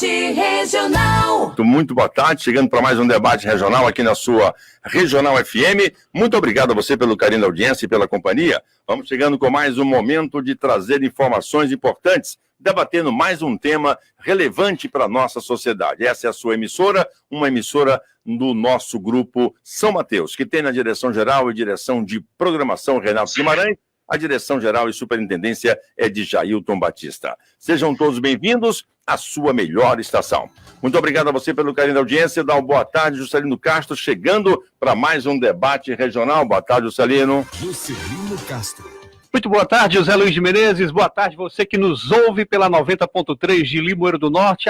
Debate Regional. Muito boa tarde, chegando para mais um debate regional aqui na sua Regional FM. Muito obrigado a você pelo carinho da audiência e pela companhia. Vamos chegando com mais um momento de trazer informações importantes, debatendo mais um tema relevante para a nossa sociedade. Essa é a sua emissora, uma emissora do nosso grupo São Mateus, que tem na direção geral e direção de programação Renato Guimarães. A direção-geral e superintendência é de Jailton Batista. Sejam todos bem-vindos à sua melhor estação. Muito obrigado a você pelo carinho da audiência. Dá uma boa tarde, Juscelino Castro, chegando para mais um debate regional. Boa tarde, Juscelino. Juscelino Castro. Muito boa tarde, José Luiz de Menezes. Boa tarde, você que nos ouve pela 90.3 de Limoeiro do Norte,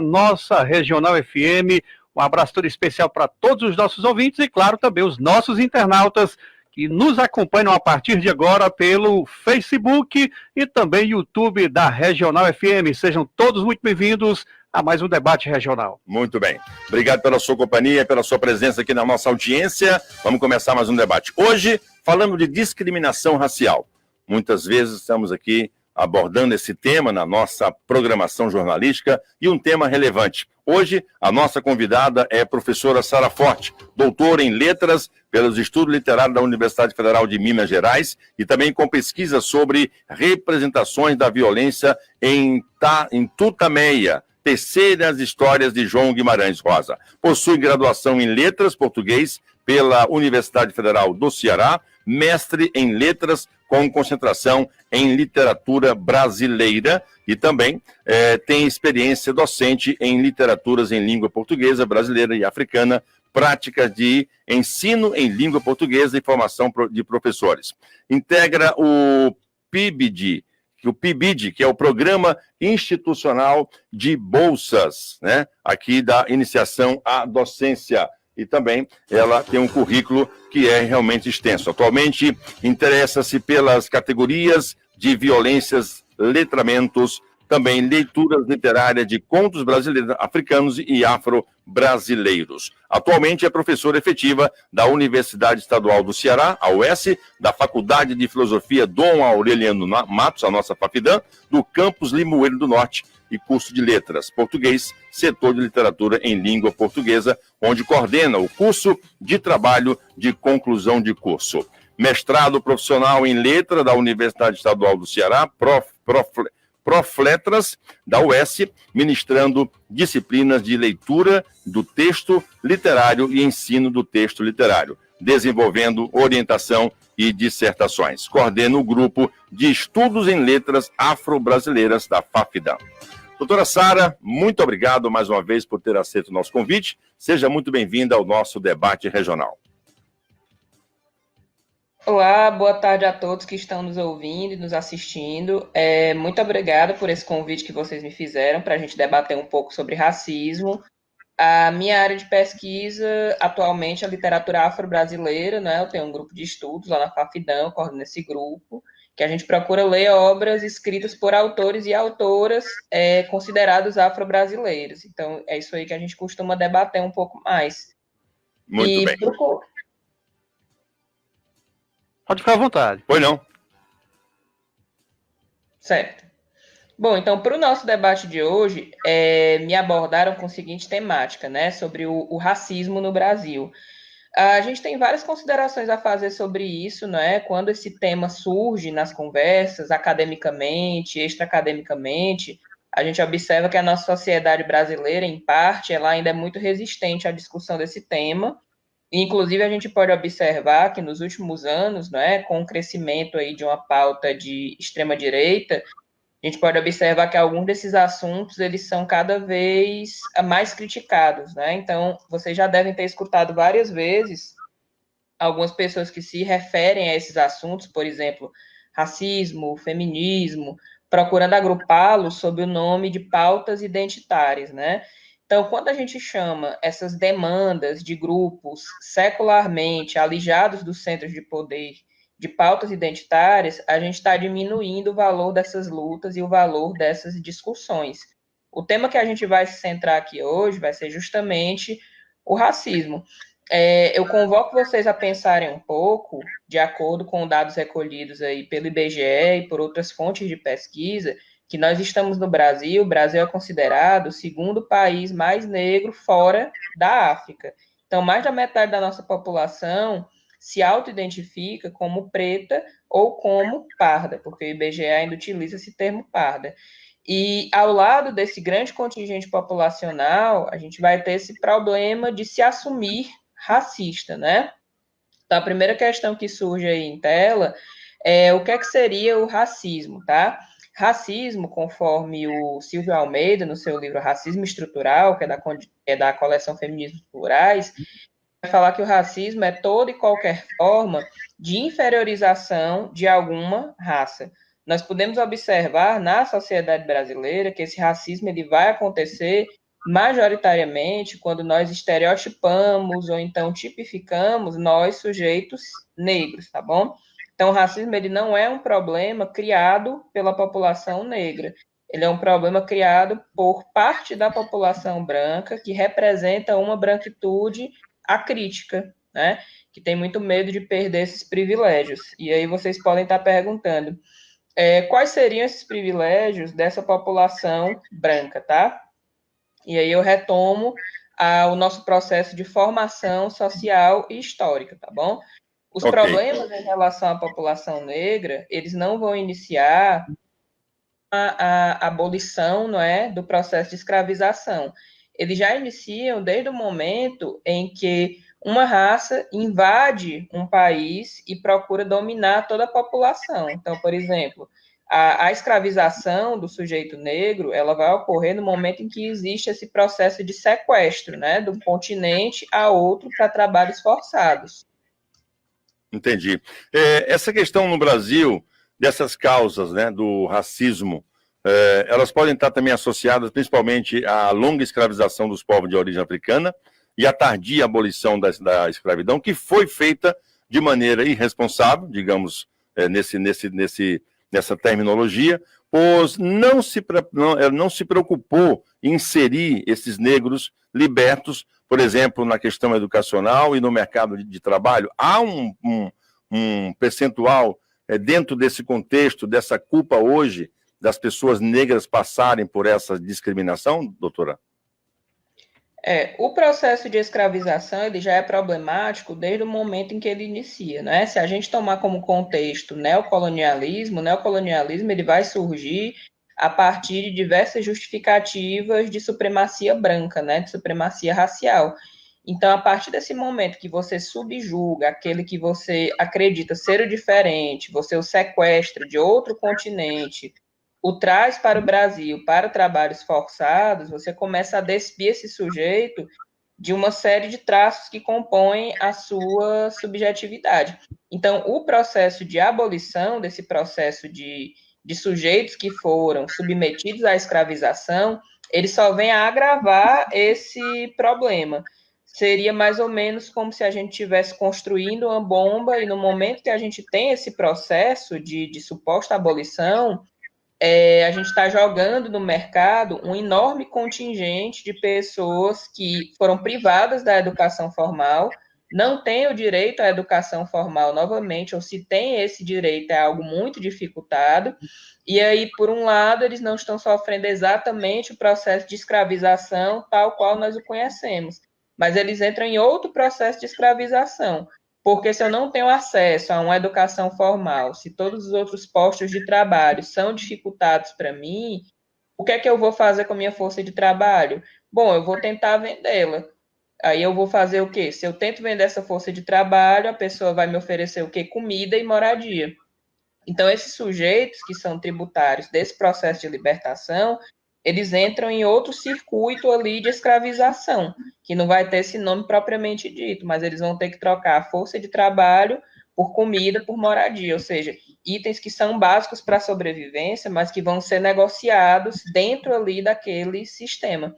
nossa Regional FM. Um abraço todo especial para todos os nossos ouvintes e, claro, também os nossos internautas que nos acompanham a partir de agora pelo Facebook e também YouTube da Regional FM. Sejam todos muito bem-vindos a mais um debate regional. Muito bem. Obrigado pela sua companhia, pela sua presença aqui na nossa audiência. Vamos começar mais um debate. Hoje, falando de discriminação racial. Muitas vezes estamos aqui abordando esse tema na nossa programação jornalística e um tema relevante. Hoje, a nossa convidada é a professora Sara Forte, doutora em letras pelos Estudos Literários da Universidade Federal de Minas Gerais e também com pesquisa sobre representações da violência em Tutameia, terceiras histórias de João Guimarães Rosa. Possui graduação em letras português pela Universidade Federal do Ceará, mestre em letras com concentração em literatura brasileira e também tem experiência docente em literaturas em língua portuguesa, brasileira e africana, práticas de ensino em língua portuguesa e formação de professores. Integra o PIBID, que é o Programa Institucional de Bolsas, né, aqui da Iniciação à Docência. E também ela tem um currículo que é realmente extenso. Atualmente, interessa-se pelas categorias de violências, letramentos, também leituras literárias de contos brasileiros, africanos e afro-brasileiros. Atualmente é professora efetiva da Universidade Estadual do Ceará, a UES, da Faculdade de Filosofia Dom Aureliano Matos, a nossa Fafidã, do campus Limoeiro do Norte, e curso de letras, português, setor de literatura em língua portuguesa, onde coordena o curso de trabalho de conclusão de curso. Mestrado profissional em letra da Universidade Estadual do Ceará, Profletras da UES, ministrando disciplinas de leitura do texto literário e ensino do texto literário, desenvolvendo orientação e dissertações. Coordena o grupo de estudos em letras afro-brasileiras da Fafidã. Doutora Sara, muito obrigado mais uma vez por ter aceito o nosso convite. Seja muito bem-vinda ao nosso debate regional. Olá, boa tarde a todos que estão nos ouvindo e nos assistindo. Muito obrigada por esse convite que vocês me fizeram para a gente debater um pouco sobre racismo. A minha área de pesquisa, atualmente, é a literatura afro-brasileira, né? Eu tenho um grupo de estudos lá na Fafidã, eu coordeno esse grupo, que a gente procura ler obras escritas por autores e autoras considerados afro-brasileiros. Então, é isso aí que a gente costuma debater um pouco mais. Muito bem. Pode ficar à vontade. Pois não. Certo. Bom, então, para o nosso debate de hoje, me abordaram com a seguinte temática, né, sobre o racismo no Brasil. A gente tem várias considerações a fazer sobre isso, né, quando esse tema surge nas conversas, academicamente, extra-academicamente, a gente observa que a nossa sociedade brasileira, em parte, ela ainda é muito resistente à discussão desse tema. Inclusive, a gente pode observar que nos últimos anos, né, com o crescimento aí de uma pauta de extrema-direita, a gente pode observar que alguns desses assuntos, eles são cada vez mais criticados, né? Então, vocês já devem ter escutado várias vezes algumas pessoas que se referem a esses assuntos, por exemplo, racismo, feminismo, procurando agrupá-los sob o nome de pautas identitárias, né? Então, quando a gente chama essas demandas de grupos secularmente alijados dos centros de poder de pautas identitárias, a gente está diminuindo o valor dessas lutas e o valor dessas discussões. O tema que a gente vai se centrar aqui hoje vai ser justamente o racismo. Eu convoco vocês a pensarem um pouco, de acordo com dados recolhidos aí pelo IBGE e por outras fontes de pesquisa, que nós estamos no Brasil, o Brasil é considerado o segundo país mais negro fora da África. Então, mais da metade da nossa população se auto-identifica como preta ou como parda, porque o IBGE ainda utiliza esse termo parda. E ao lado desse grande contingente populacional, a gente vai ter esse problema de se assumir racista, né? Então, a primeira questão que surge aí em tela é o que é que seria o racismo, tá? Racismo, conforme o Silvio Almeida, no seu livro Racismo Estrutural, que é da coleção Feminismos Plurais, vai falar que o racismo é toda e qualquer forma de inferiorização de alguma raça. Nós podemos observar na sociedade brasileira que esse racismo ele vai acontecer majoritariamente quando nós estereotipamos ou então tipificamos nós sujeitos negros, tá bom? Então, o racismo ele não é um problema criado pela população negra. Ele é um problema criado por parte da população branca que representa uma branquitude acrítica, né? Que tem muito medo de perder esses privilégios. E aí vocês podem estar perguntando quais seriam esses privilégios dessa população branca, tá? E aí eu retomo o nosso processo de formação social e histórica, tá bom? Os problemas em relação à população negra, eles não vão iniciar a abolição, não é, do processo de escravização. Eles já iniciam desde o momento em que uma raça invade um país e procura dominar toda a população. Então, por exemplo, a escravização do sujeito negro, ela vai ocorrer no momento em que existe esse processo de sequestro, né, de um continente a outro para trabalhos forçados. Entendi. Essa questão no Brasil, dessas causas, né, do racismo, elas podem estar também associadas principalmente à longa escravização dos povos de origem africana e à tardia abolição da escravidão, que foi feita de maneira irresponsável, digamos, nessa terminologia, pois não se preocupou em inserir esses negros libertos, por exemplo, na questão educacional e no mercado de trabalho. Há um percentual dentro desse contexto, dessa culpa hoje, das pessoas negras passarem por essa discriminação, doutora? O processo de escravização ele já é problemático desde o momento em que ele inicia, né? Se a gente tomar como contexto o neocolonialismo ele vai surgir a partir de diversas justificativas de supremacia branca, né? De supremacia racial. Então, a partir desse momento que você subjuga aquele que você acredita ser o diferente, você o sequestra de outro continente, o traz para o Brasil para trabalhos forçados, você começa a despir esse sujeito de uma série de traços que compõem a sua subjetividade. Então, o processo de abolição desse processo de sujeitos que foram submetidos à escravização, ele só vem a agravar esse problema. Seria mais ou menos como se a gente estivesse construindo uma bomba e no momento que a gente tem esse processo de suposta abolição, a gente está jogando no mercado um enorme contingente de pessoas que foram privadas da educação formal, não têm o direito à educação formal novamente, ou se tem esse direito é algo muito dificultado, e aí, por um lado, eles não estão sofrendo exatamente o processo de escravização tal qual nós o conhecemos, mas eles entram em outro processo de escravização, porque se eu não tenho acesso a uma educação formal, se todos os outros postos de trabalho são dificultados para mim, o que é que eu vou fazer com a minha força de trabalho? Bom, eu vou tentar vendê-la. Aí eu vou fazer o quê? Se eu tento vender essa força de trabalho, a pessoa vai me oferecer o quê? Comida e moradia. Então, esses sujeitos que são tributários desse processo de libertação, eles entram em outro circuito ali de escravização, que não vai ter esse nome propriamente dito, mas eles vão ter que trocar a força de trabalho por comida, por moradia, ou seja, itens que são básicos para a sobrevivência, mas que vão ser negociados dentro ali daquele sistema.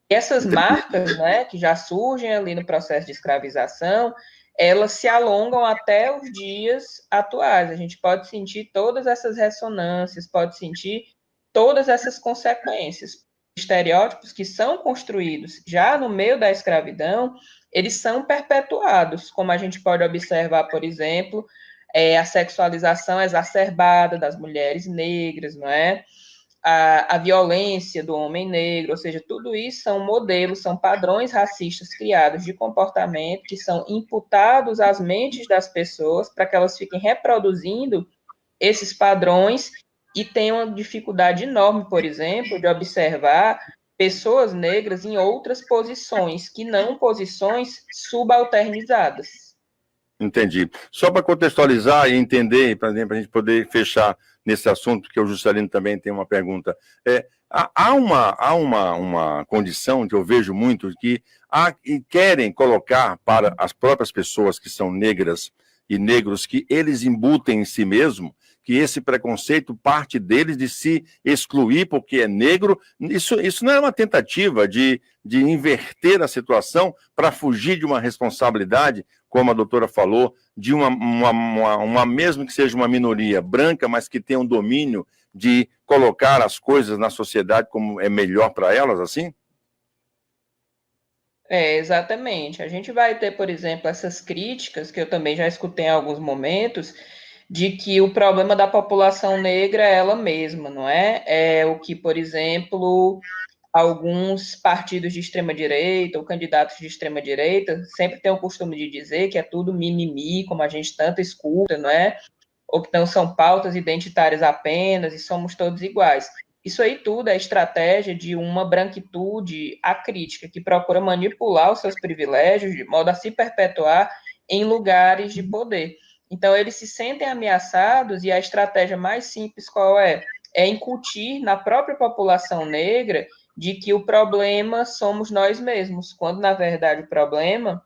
E essas marcas, né, que já surgem ali no processo de escravização, elas se alongam até os dias atuais. A gente pode sentir todas essas ressonâncias, pode sentir todas essas consequências. Estereótipos que são construídos já no meio da escravidão, eles são perpetuados, como a gente pode observar, por exemplo, a sexualização exacerbada das mulheres negras, não é? a violência do homem negro, ou seja, tudo isso são modelos, são padrões racistas criados de comportamento que são imputados às mentes das pessoas para que elas fiquem reproduzindo esses padrões e tenham uma dificuldade enorme, por exemplo, de observar pessoas negras em outras posições, que não posições subalternizadas. Entendi. Só para contextualizar e entender, para a gente poder fechar nesse assunto, que o Juscelino também tem uma pergunta. Há uma condição que eu vejo muito que querem colocar para as próprias pessoas que são negras e negros, que eles embutem em si mesmo, que esse preconceito parte deles de se excluir porque é negro. Isso não é uma tentativa de inverter a situação para fugir de uma responsabilidade, como a doutora falou, de uma mesmo que seja uma minoria branca, mas que tenha um domínio de colocar as coisas na sociedade como é melhor para elas, assim? Exatamente. A gente vai ter, por exemplo, essas críticas, que eu também já escutei em alguns momentos, de que o problema da população negra é ela mesma, não é? É o que, por exemplo, alguns partidos de extrema-direita ou candidatos de extrema-direita sempre têm o costume de dizer que é tudo mimimi, como a gente tanto escuta, não é? Ou que não são pautas identitárias apenas e somos todos iguais. Isso aí tudo é estratégia de uma branquitude acrítica que procura manipular os seus privilégios de modo a se perpetuar em lugares de poder. Então, eles se sentem ameaçados e a estratégia mais simples qual é? É incutir na própria população negra de que o problema somos nós mesmos, quando, na verdade, o problema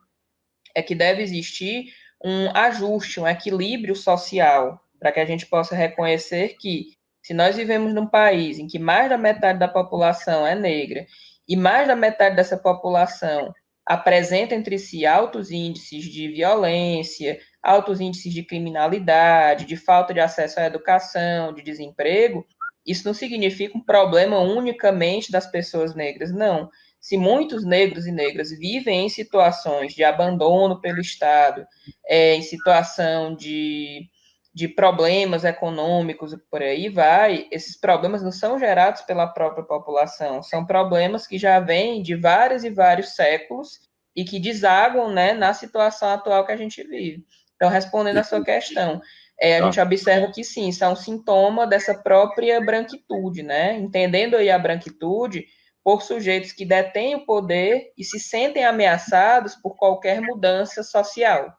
é que deve existir um ajuste, um equilíbrio social, para que a gente possa reconhecer que, se nós vivemos num país em que mais da metade da população é negra e mais da metade dessa população apresenta entre si altos índices de violência, altos índices de criminalidade, de falta de acesso à educação, de desemprego, isso não significa um problema unicamente das pessoas negras, não. Se muitos negros e negras vivem em situações de abandono pelo Estado, em situação de problemas econômicos e por aí vai, esses problemas não são gerados pela própria população, são problemas que já vêm de vários e vários séculos e que desaguam, né, na situação atual que a gente vive. Então, respondendo a sua questão, a gente observa que sim, isso é um sintoma dessa própria branquitude, né? Entendendo aí a branquitude por sujeitos que detêm o poder e se sentem ameaçados por qualquer mudança social.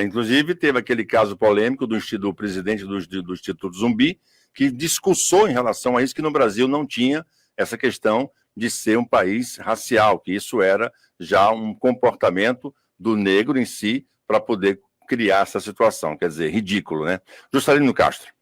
Inclusive, teve aquele caso polêmico do presidente do Instituto Zumbi, que discursou em relação a isso, que no Brasil não tinha essa questão de ser um país racial, que isso era já um comportamento do negro em si para poder criar essa situação. Quer dizer, ridículo, né? Juscelino Castro.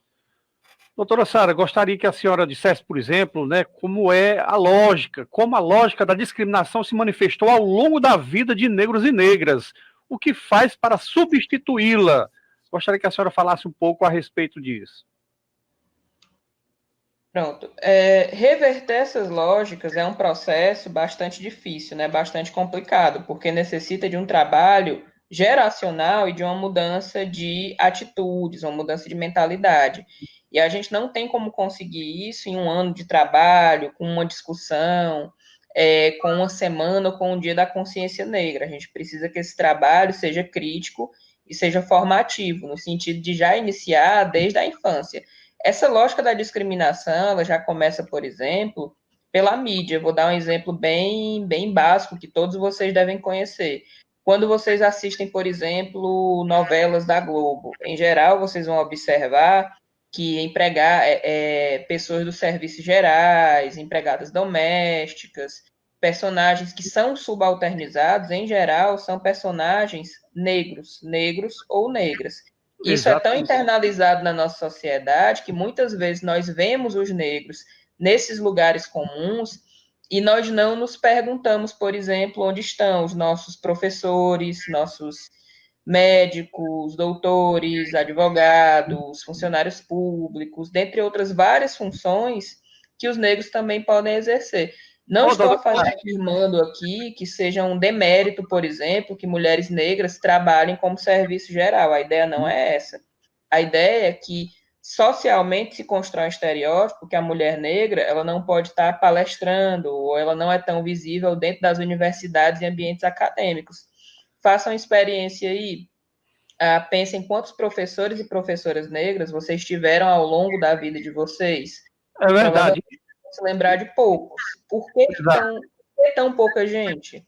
Doutora Sara, gostaria que a senhora dissesse, por exemplo, né, como a lógica da discriminação se manifestou ao longo da vida de negros e negras. O que faz para substituí-la? Gostaria que a senhora falasse um pouco a respeito disso. Pronto. Reverter essas lógicas é um processo bastante difícil, né? Bastante complicado, porque necessita de um trabalho geracional e de uma mudança de atitudes, uma mudança de mentalidade. E a gente não tem como conseguir isso em um ano de trabalho, com uma discussão, com uma semana ou com um dia da consciência negra. A gente precisa que esse trabalho seja crítico e seja formativo, no sentido de já iniciar desde a infância. Essa lógica da discriminação, ela já começa, por exemplo, pela mídia. Vou dar um exemplo bem básico que todos vocês devem conhecer. Quando vocês assistem, por exemplo, novelas da Globo, em geral, vocês vão observar que pessoas dos serviços gerais, empregadas domésticas, personagens que são subalternizados, em geral, são personagens negros ou negras. Isso é tão internalizado na nossa sociedade que muitas vezes nós vemos os negros nesses lugares comuns e nós não nos perguntamos, por exemplo, onde estão os nossos professores, nossos médicos, doutores, advogados, funcionários públicos, dentre outras várias funções que os negros também podem exercer. Não estou afirmando aqui que seja um demérito, por exemplo, que mulheres negras trabalhem como serviço geral. A ideia não é essa. A ideia é que socialmente se constrói um estereótipo que a mulher negra ela não pode estar palestrando ou ela não é tão visível dentro das universidades e ambientes acadêmicos. Façam uma experiência aí. Pensem quantos professores e professoras negras vocês tiveram ao longo da vida de vocês. É verdade. Se lembrar de poucos. Por que tão pouca gente?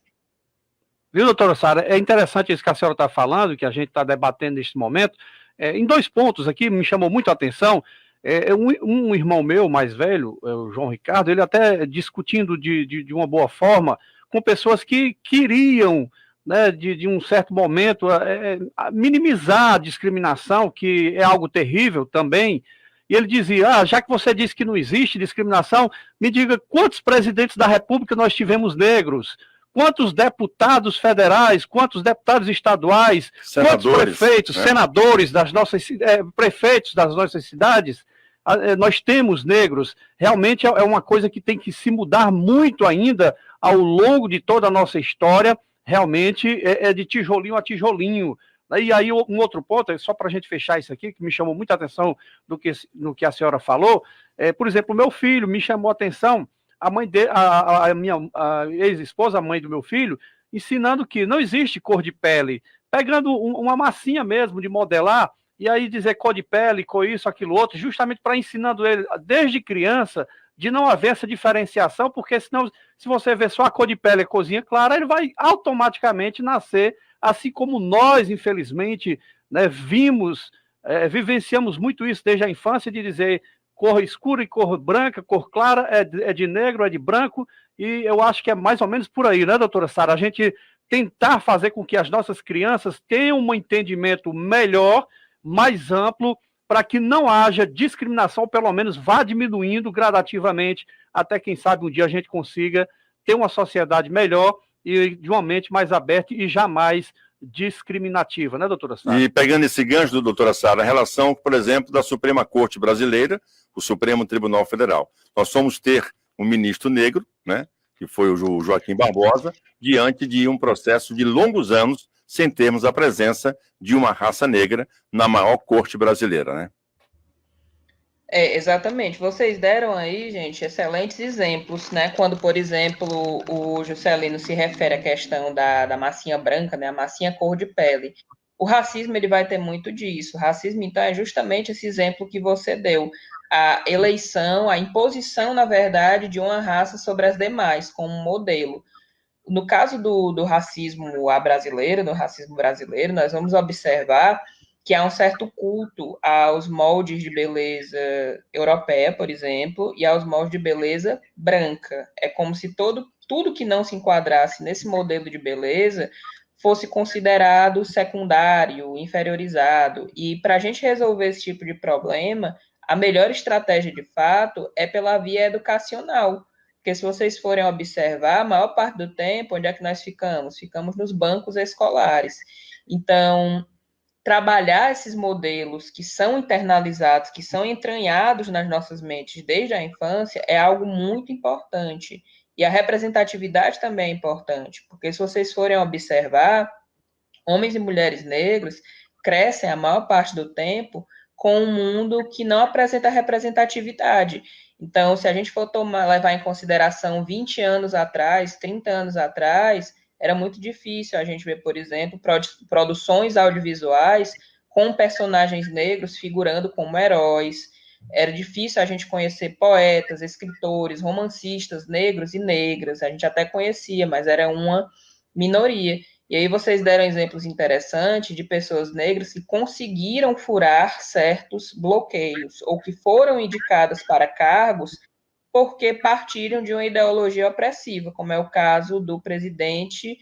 Viu, doutora Sara? É interessante isso que a senhora está falando, que a gente está debatendo neste momento. Em 2 pontos aqui me chamou muito a atenção. Um irmão meu mais velho, o João Ricardo, ele até discutindo de uma boa forma com pessoas que queriam, né, de um certo momento, minimizar a discriminação, que é algo terrível também. E ele dizia, já que você disse que não existe discriminação, me diga quantos presidentes da República nós tivemos negros, quantos deputados federais, quantos deputados estaduais, senadores, quantos prefeitos, senadores das nossas prefeitos das nossas cidades, nós temos negros. Realmente é uma coisa que tem que se mudar muito ainda ao longo de toda a nossa história, realmente é de tijolinho a tijolinho. E aí um outro ponto, só para a gente fechar isso aqui, que me chamou muita atenção no que a senhora falou, por exemplo, o meu filho me chamou a atenção, a mãe dele, a minha ex-esposa, a mãe do meu filho, ensinando que não existe cor de pele, pegando uma massinha mesmo de modelar, e aí dizer cor de pele, cor isso, aquilo outro, justamente para ensinando ele, desde criança, de não haver essa diferenciação, porque senão, se você ver só a cor de pele e corzinha clara, ele vai automaticamente nascer, assim como nós, infelizmente, né, vivenciamos muito isso desde a infância, de dizer cor escura e cor branca, cor clara é de negro, é de branco, e eu acho que é mais ou menos por aí, né, doutora Sara? A gente tentar fazer com que as nossas crianças tenham um entendimento melhor, mais amplo, para que não haja discriminação, pelo menos vá diminuindo gradativamente, até quem sabe um dia a gente consiga ter uma sociedade melhor e de uma mente mais aberta e jamais discriminativa, né, doutora Sara? E pegando esse gancho do doutora Sara, a relação, por exemplo, da Suprema Corte Brasileira, o Supremo Tribunal Federal. Nós fomos ter um ministro negro, né, que foi o Joaquim Barbosa, diante de um processo de longos anos, sem termos a presença de uma raça negra na maior corte brasileira, né? Exatamente. Vocês deram aí, gente, excelentes exemplos, né? Quando, por exemplo, o Juscelino se refere à questão da massinha branca, né? A massinha cor de pele. O racismo, ele vai ter muito disso. O racismo, então, é justamente esse exemplo que você deu. A eleição, a imposição, na verdade, de uma raça sobre as demais, como modelo. No caso do racismo brasileiro, do racismo brasileiro, nós vamos observar que há um certo culto aos moldes de beleza europeia, por exemplo, e aos moldes de beleza branca. É como se tudo que não se enquadrasse nesse modelo de beleza fosse considerado secundário, inferiorizado. E para a gente resolver esse tipo de problema, a melhor estratégia, de fato, é pela via educacional. Porque se vocês forem observar, a maior parte do tempo, onde é que nós ficamos? Ficamos nos bancos escolares. Então, trabalhar esses modelos que são internalizados, que são entranhados nas nossas mentes desde a infância, é algo muito importante. E a representatividade também é importante, porque se vocês forem observar, homens e mulheres negros crescem a maior parte do tempo com um mundo que não apresenta representatividade. Então, se a gente for levar em consideração 20 anos atrás, 30 anos atrás, era muito difícil a gente ver, por exemplo, produções audiovisuais com personagens negros figurando como heróis. Era difícil a gente conhecer poetas, escritores, romancistas negros e negras. A gente até conhecia, mas era uma minoria. E aí vocês deram exemplos interessantes de pessoas negras que conseguiram furar certos bloqueios ou que foram indicadas para cargos porque partiram de uma ideologia opressiva, como é o caso do presidente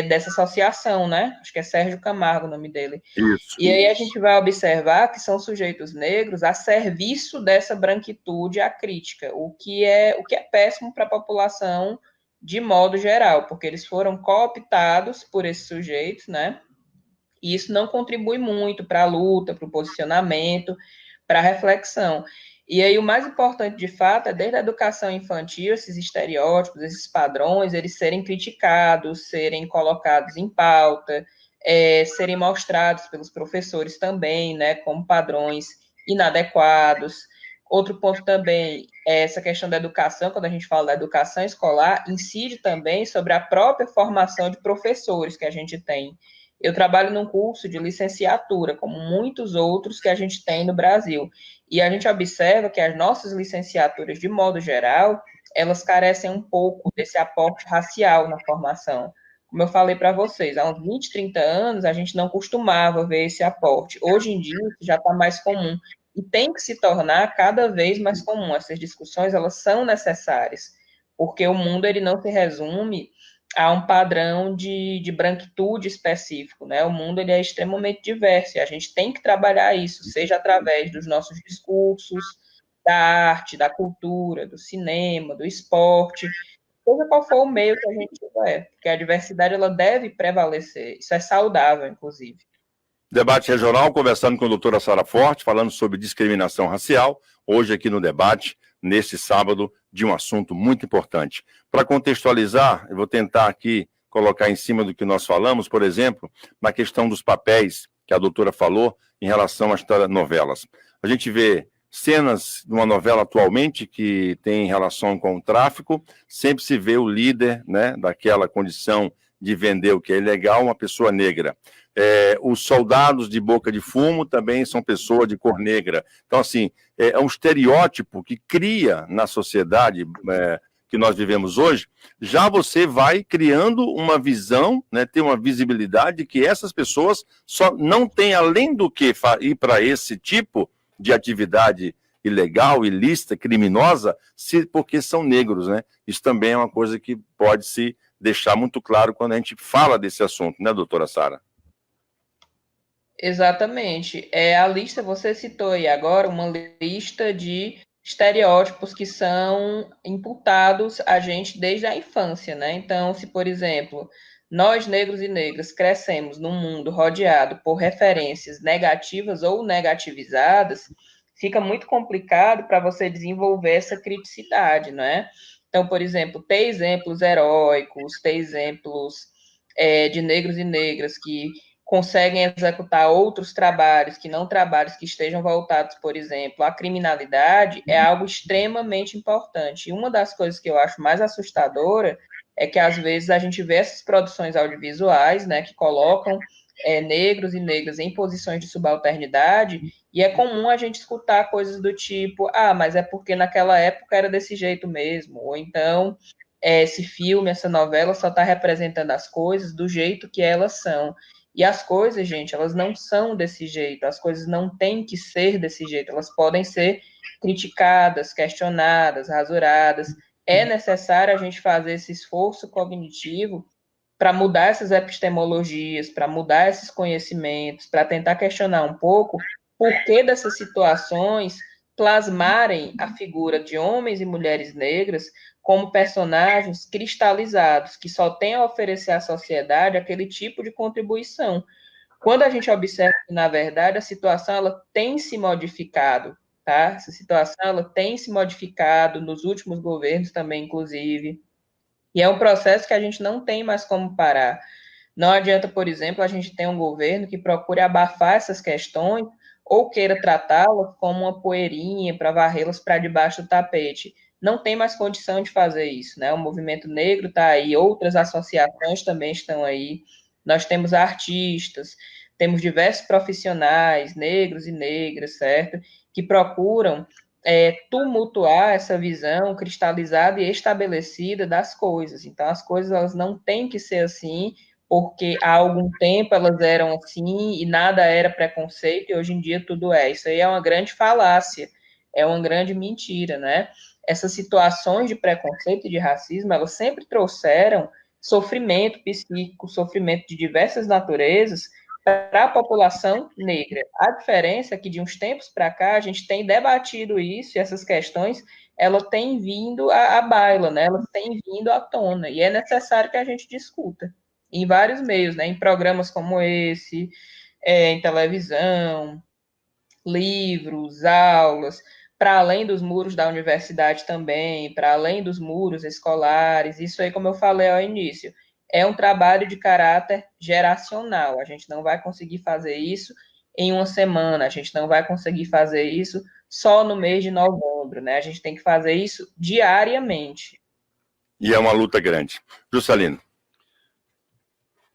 dessa associação, né? Acho que é Sérgio Camargo o nome dele. Isso. E aí a gente vai observar que são sujeitos negros a serviço dessa branquitude acrítica, o que é péssimo para a população de modo geral, porque eles foram cooptados por esses sujeitos, né? E isso não contribui muito para a luta, para o posicionamento, para a reflexão. E aí o mais importante, de fato, é desde a educação infantil, esses estereótipos, esses padrões, eles serem criticados, serem colocados em pauta, serem mostrados pelos professores também, né, como padrões inadequados. Outro ponto também é essa questão da educação, quando a gente fala da educação escolar, incide também sobre a própria formação de professores que a gente tem. Eu trabalho num curso de licenciatura, como muitos outros que a gente tem no Brasil, e a gente observa que as nossas licenciaturas, de modo geral, elas carecem um pouco desse aporte racial na formação. Como eu falei para vocês, há uns 20, 30 anos, a gente não costumava ver esse aporte. Hoje em dia, isso já está mais comum. E tem que se tornar cada vez mais comum. Essas discussões, elas são necessárias, porque o mundo ele não se resume a um padrão de branquitude específico, né? O mundo ele é extremamente diverso e a gente tem que trabalhar isso, seja através dos nossos discursos, da arte, da cultura, do cinema, do esporte, seja qual for o meio que a gente tiver, porque a diversidade ela deve prevalecer. Isso é saudável, inclusive. Debate regional, conversando com a doutora Sara Forte, falando sobre discriminação racial, hoje aqui no debate, nesse sábado, de um assunto muito importante. Para contextualizar, eu vou tentar aqui colocar em cima do que nós falamos, por exemplo, na questão dos papéis que a doutora falou em relação às telenovelas. A gente vê cenas de uma novela atualmente que tem relação com o tráfico, sempre se vê o líder, né, daquela condição de vender o que é ilegal, uma pessoa negra. Os soldados de boca de fumo também são pessoas de cor negra. Então, assim, é um estereótipo que cria na sociedade que nós vivemos hoje, já você vai criando uma visão, né, ter uma visibilidade que essas pessoas só não têm, além do que ir para esse tipo de atividade ilegal, ilícita, criminosa, porque são negros, né? Isso também é uma coisa que pode se deixar muito claro quando a gente fala desse assunto, né, doutora Sara? Exatamente. A lista, você citou aí agora, uma lista de estereótipos que são imputados a gente desde a infância, né? Então, se, por exemplo, nós, negros e negras, crescemos num mundo rodeado por referências negativas ou negativizadas, fica muito complicado para você desenvolver essa criticidade, não é? Então, por exemplo, ter exemplos heróicos, ter exemplos de negros e negras que conseguem executar outros trabalhos, que não trabalhos que estejam voltados, por exemplo, à criminalidade, é algo extremamente importante. E uma das coisas que eu acho mais assustadora é que, às vezes, a gente vê essas produções audiovisuais, né, que colocam negros e negras em posições de subalternidade, e é comum a gente escutar coisas do tipo, mas é porque naquela época era desse jeito mesmo, ou então esse filme, essa novela só está representando as coisas do jeito que elas são. E as coisas, gente, elas não são desse jeito, as coisas não têm que ser desse jeito, elas podem ser criticadas, questionadas, rasuradas. É necessário a gente fazer esse esforço cognitivo para mudar essas epistemologias, para mudar esses conhecimentos, para tentar questionar um pouco por que dessas situações plasmarem a figura de homens e mulheres negras como personagens cristalizados, que só têm a oferecer à sociedade aquele tipo de contribuição. Quando a gente observa que, na verdade, a situação ela tem se modificado, tá? Essa situação ela tem se modificado nos últimos governos também, inclusive, e é um processo que a gente não tem mais como parar. Não adianta, por exemplo, a gente ter um governo que procure abafar essas questões ou queira tratá-las como uma poeirinha para varrê-las para debaixo do tapete. Não tem mais condição de fazer isso, né? O movimento negro está aí, outras associações também estão aí. Nós temos artistas, temos diversos profissionais, negros e negras, certo? Que procuram tumultuar essa visão cristalizada e estabelecida das coisas. Então, as coisas elas não têm que ser assim, porque há algum tempo elas eram assim e nada era preconceito e hoje em dia tudo é. Isso aí é uma grande falácia, é uma grande mentira, né? Essas situações de preconceito e de racismo, elas sempre trouxeram sofrimento psíquico, sofrimento de diversas naturezas para a população negra. A diferença é que de uns tempos para cá a gente tem debatido isso e essas questões elas têm vindo à baila, né? Elas têm vindo à tona e é necessário que a gente discuta em vários meios, né? Em programas como esse, em televisão, livros, aulas, para além dos muros da universidade também, para além dos muros escolares. Isso aí, como eu falei ao início, é um trabalho de caráter geracional. A gente não vai conseguir fazer isso em uma semana, a gente não vai conseguir fazer isso só no mês de novembro, né? A gente tem que fazer isso diariamente. E é uma luta grande. Juscelino.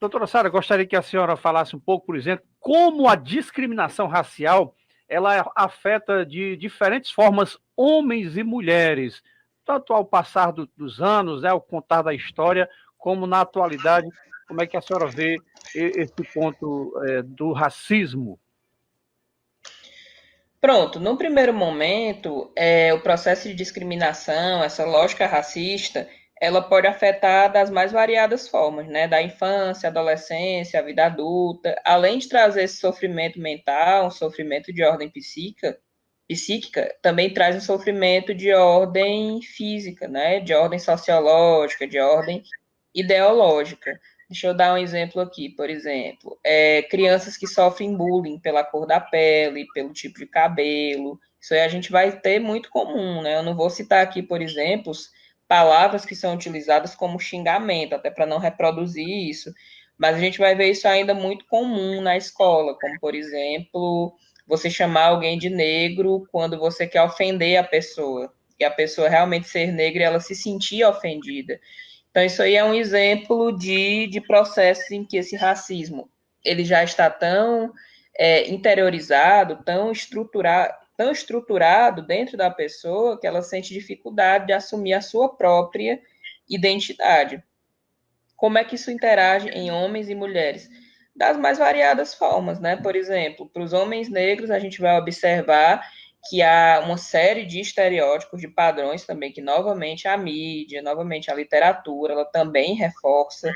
Doutora Sara, gostaria que a senhora falasse um pouco, por exemplo, como a discriminação racial ela afeta de diferentes formas homens e mulheres, tanto ao passar dos anos, né, ao contar da história, como na atualidade. Como é que a senhora vê esse ponto do racismo? Pronto, no primeiro momento, o processo de discriminação, essa lógica racista, ela pode afetar das mais variadas formas, né? Da infância, adolescência, a vida adulta, além de trazer esse sofrimento mental, um sofrimento de ordem psíquica, também traz um sofrimento de ordem física, né? De ordem sociológica, de ordem ideológica. Deixa eu dar um exemplo aqui, por exemplo, crianças que sofrem bullying pela cor da pele, pelo tipo de cabelo, isso aí a gente vai ter muito comum, né? Eu não vou citar aqui, por exemplo, palavras que são utilizadas como xingamento, até para não reproduzir isso, mas a gente vai ver isso ainda muito comum na escola, como, por exemplo, você chamar alguém de negro quando você quer ofender a pessoa, e a pessoa realmente ser negra e ela se sentir ofendida. Então, isso aí é um exemplo de processo em que esse racismo ele já está tão interiorizado, tão estruturado dentro da pessoa que ela sente dificuldade de assumir a sua própria identidade. Como é que isso interage em homens e mulheres? Das mais variadas formas, né? Por exemplo, para os homens negros, a gente vai observar que há uma série de estereótipos, de padrões também, que novamente a mídia, novamente a literatura, ela também reforça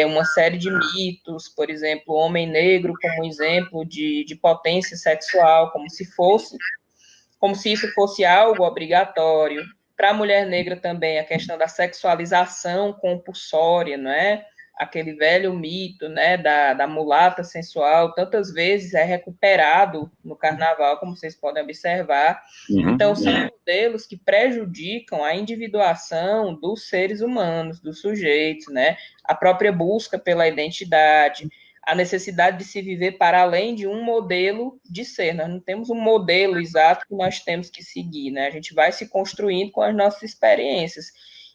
uma série de mitos, por exemplo, o homem negro como exemplo de potência sexual, como se isso fosse algo obrigatório. Para a mulher negra também, a questão da sexualização compulsória, não é? Aquele velho mito, né, da mulata sensual, tantas vezes é recuperado no carnaval, como vocês podem observar. Então, são modelos que prejudicam a individuação dos seres humanos, dos sujeitos, né? A própria busca pela identidade, a necessidade de se viver para além de um modelo de ser. Nós não temos um modelo exato que nós temos que seguir, né? A gente vai se construindo com as nossas experiências.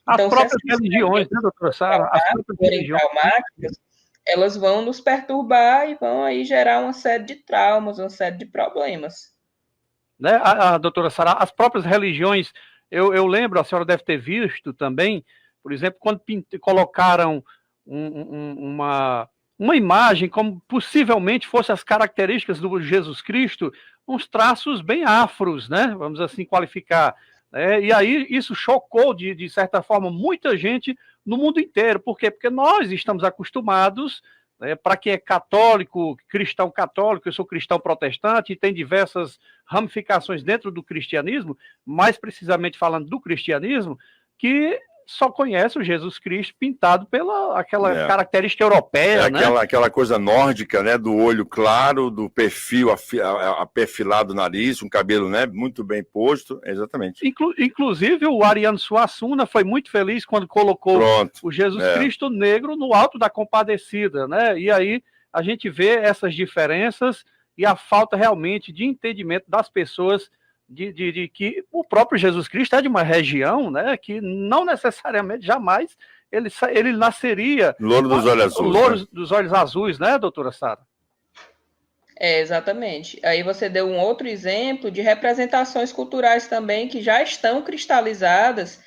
Então, as próprias religiões, né, doutora Sara? As próprias religiões traumáticas, elas vão nos perturbar e vão aí gerar uma série de traumas, uma série de problemas. Né? Doutora Sara, as próprias religiões, eu lembro, a senhora deve ter visto também, por exemplo, quando colocaram uma imagem como possivelmente fosse as características do Jesus Cristo, uns traços bem afros, né? Vamos assim qualificar. E aí isso chocou, de certa forma, muita gente no mundo inteiro. Por quê? Porque nós estamos acostumados, para quem é católico, cristão católico, eu sou cristão protestante, e tem diversas ramificações dentro do cristianismo, mais precisamente falando do cristianismo, que só conhece o Jesus Cristo pintado pela aquela característica europeia, né? Aquela coisa nórdica, né? Do olho claro, do perfil perfilado nariz, um cabelo, né? Muito bem posto, exatamente. Inclusive o Ariano Suassuna foi muito feliz quando colocou o Jesus Cristo negro no Alto da Compadecida, né? E aí a gente vê essas diferenças e a falta realmente de entendimento das pessoas de que o próprio Jesus Cristo é de uma região, né, que não necessariamente jamais ele nasceria... Louro dos olhos azuis. Louro dos olhos azuis, né, doutora Sara? Exatamente. Aí você deu um outro exemplo de representações culturais também que já estão cristalizadas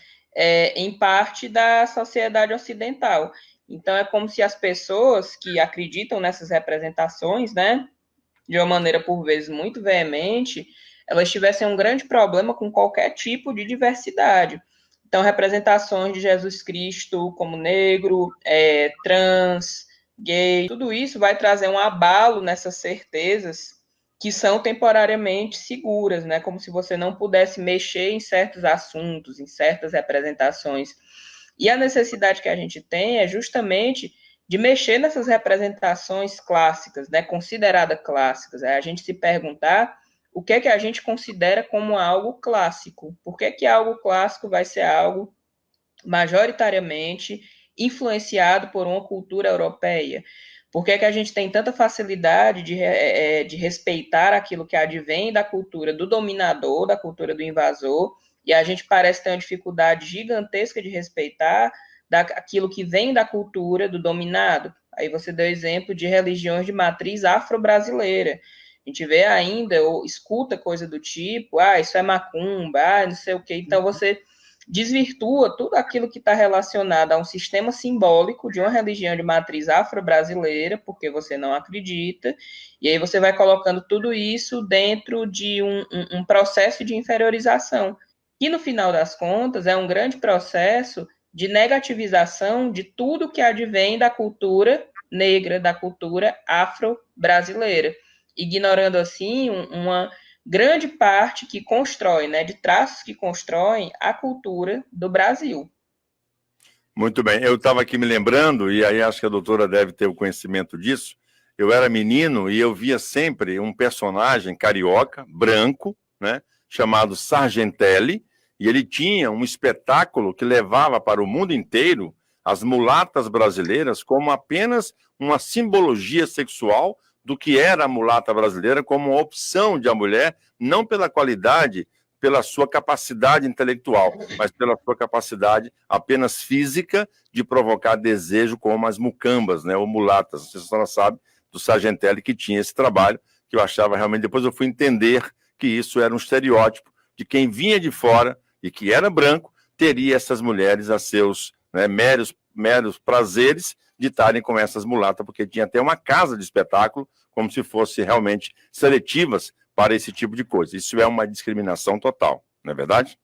em parte da sociedade ocidental. Então, é como se as pessoas que acreditam nessas representações, né, de uma maneira, por vezes, muito veemente, elas tivessem um grande problema com qualquer tipo de diversidade. Então, representações de Jesus Cristo como negro, trans, gay, tudo isso vai trazer um abalo nessas certezas que são temporariamente seguras, né? Como se você não pudesse mexer em certos assuntos, em certas representações. E a necessidade que a gente tem é justamente de mexer nessas representações clássicas, né? Consideradas clássicas. É a gente se perguntar o que é que a gente considera como algo clássico. Por que algo clássico vai ser algo majoritariamente influenciado por uma cultura europeia? Por que que a gente tem tanta facilidade de respeitar aquilo que advém da cultura do dominador, da cultura do invasor, e a gente parece ter uma dificuldade gigantesca de respeitar aquilo que vem da cultura do dominado? Aí você deu exemplo de religiões de matriz afro-brasileira. A gente vê ainda, ou escuta coisa do tipo, isso é macumba, não sei o quê. Então você desvirtua tudo aquilo que está relacionado a um sistema simbólico de uma religião de matriz afro-brasileira, porque você não acredita, e aí você vai colocando tudo isso dentro de um processo de inferiorização, que no final das contas é um grande processo de negativização de tudo que advém da cultura negra, da cultura afro-brasileira, ignorando assim uma grande parte que constrói, né, de traços que constroem a cultura do Brasil. Muito bem, eu estava aqui me lembrando, e aí acho que a doutora deve ter o conhecimento disso. Eu era menino e eu via sempre um personagem carioca, branco, né, chamado Sargentelli, e ele tinha um espetáculo que levava para o mundo inteiro as mulatas brasileiras como apenas uma simbologia sexual do que era a mulata brasileira, como uma opção de a mulher, não pela qualidade, pela sua capacidade intelectual, mas pela sua capacidade apenas física de provocar desejo, como as mucambas, né, ou mulatas. Não sei se a senhora sabe do Sargentelli que tinha esse trabalho, que eu achava realmente, depois eu fui entender que isso era um estereótipo de quem vinha de fora e que era branco, teria essas mulheres a seus, né, meros prazeres de estarem com essas mulatas, porque tinha até uma casa de espetáculo, como se fosse realmente seletivas para esse tipo de coisa. Isso é uma discriminação total, não é verdade?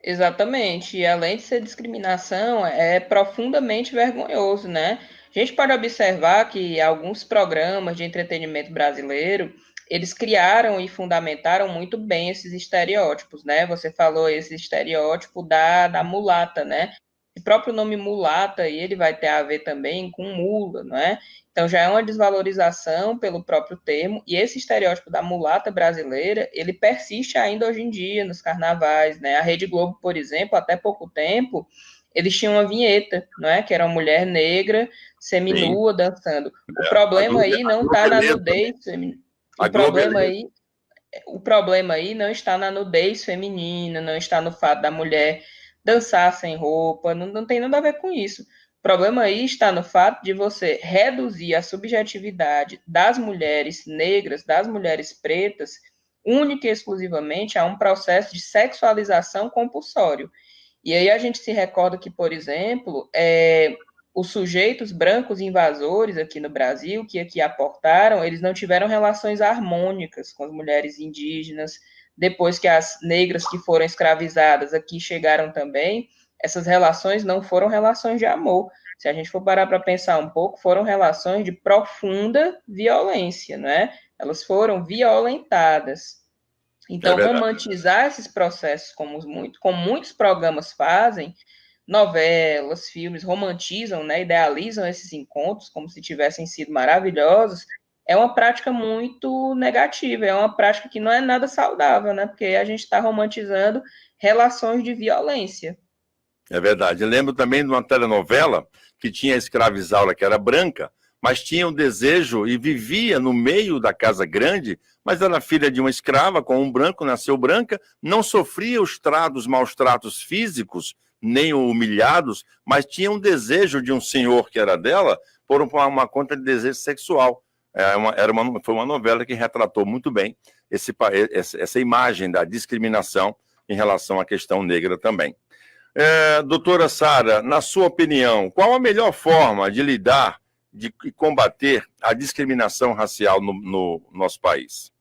Exatamente, e além de ser discriminação, é profundamente vergonhoso, né? A gente pode observar que alguns programas de entretenimento brasileiro, eles criaram e fundamentaram muito bem esses estereótipos, né? Você falou esse estereótipo da mulata, né? O próprio nome mulata, ele vai ter a ver também com mula, não é? Então já é uma desvalorização pelo próprio termo, e esse estereótipo da mulata brasileira, ele persiste ainda hoje em dia nos carnavais, né? A Rede Globo, por exemplo, até pouco tempo, eles tinham uma vinheta, não é? Que era uma mulher negra, seminua, dançando. O problema aí não está na nudez feminina. O problema aí não está na nudez feminina, não está no fato da mulher dançar sem roupa, não tem nada a ver com isso. O problema aí está no fato de você reduzir a subjetividade das mulheres negras, das mulheres pretas, única e exclusivamente a um processo de sexualização compulsório. E aí a gente se recorda que, por exemplo, os sujeitos brancos invasores aqui no Brasil, que aqui aportaram, eles não tiveram relações harmônicas com as mulheres indígenas. Depois que as negras que foram escravizadas aqui chegaram também, essas relações não foram relações de amor. Se a gente for parar para pensar um pouco, foram relações de profunda violência, não é? Elas foram violentadas. Então, romantizar esses processos, como muitos programas fazem, novelas, filmes, romantizam, né, idealizam esses encontros como se tivessem sido maravilhosos, é uma prática muito negativa, é uma prática que não é nada saudável, né, porque a gente está romantizando relações de violência. É verdade. Eu lembro também de uma telenovela que tinha a escravizaura que era branca, mas tinha um desejo e vivia no meio da casa grande, mas era filha de uma escrava com um branco, nasceu branca, não sofria os maus tratos físicos, nem humilhados, mas tinha um desejo de um senhor que era dela por uma conta de desejo sexual. Foi uma novela que retratou muito bem essa imagem da discriminação em relação à questão negra também. Doutora Sara, na sua opinião, qual a melhor forma de lidar, de combater a discriminação racial no nosso país?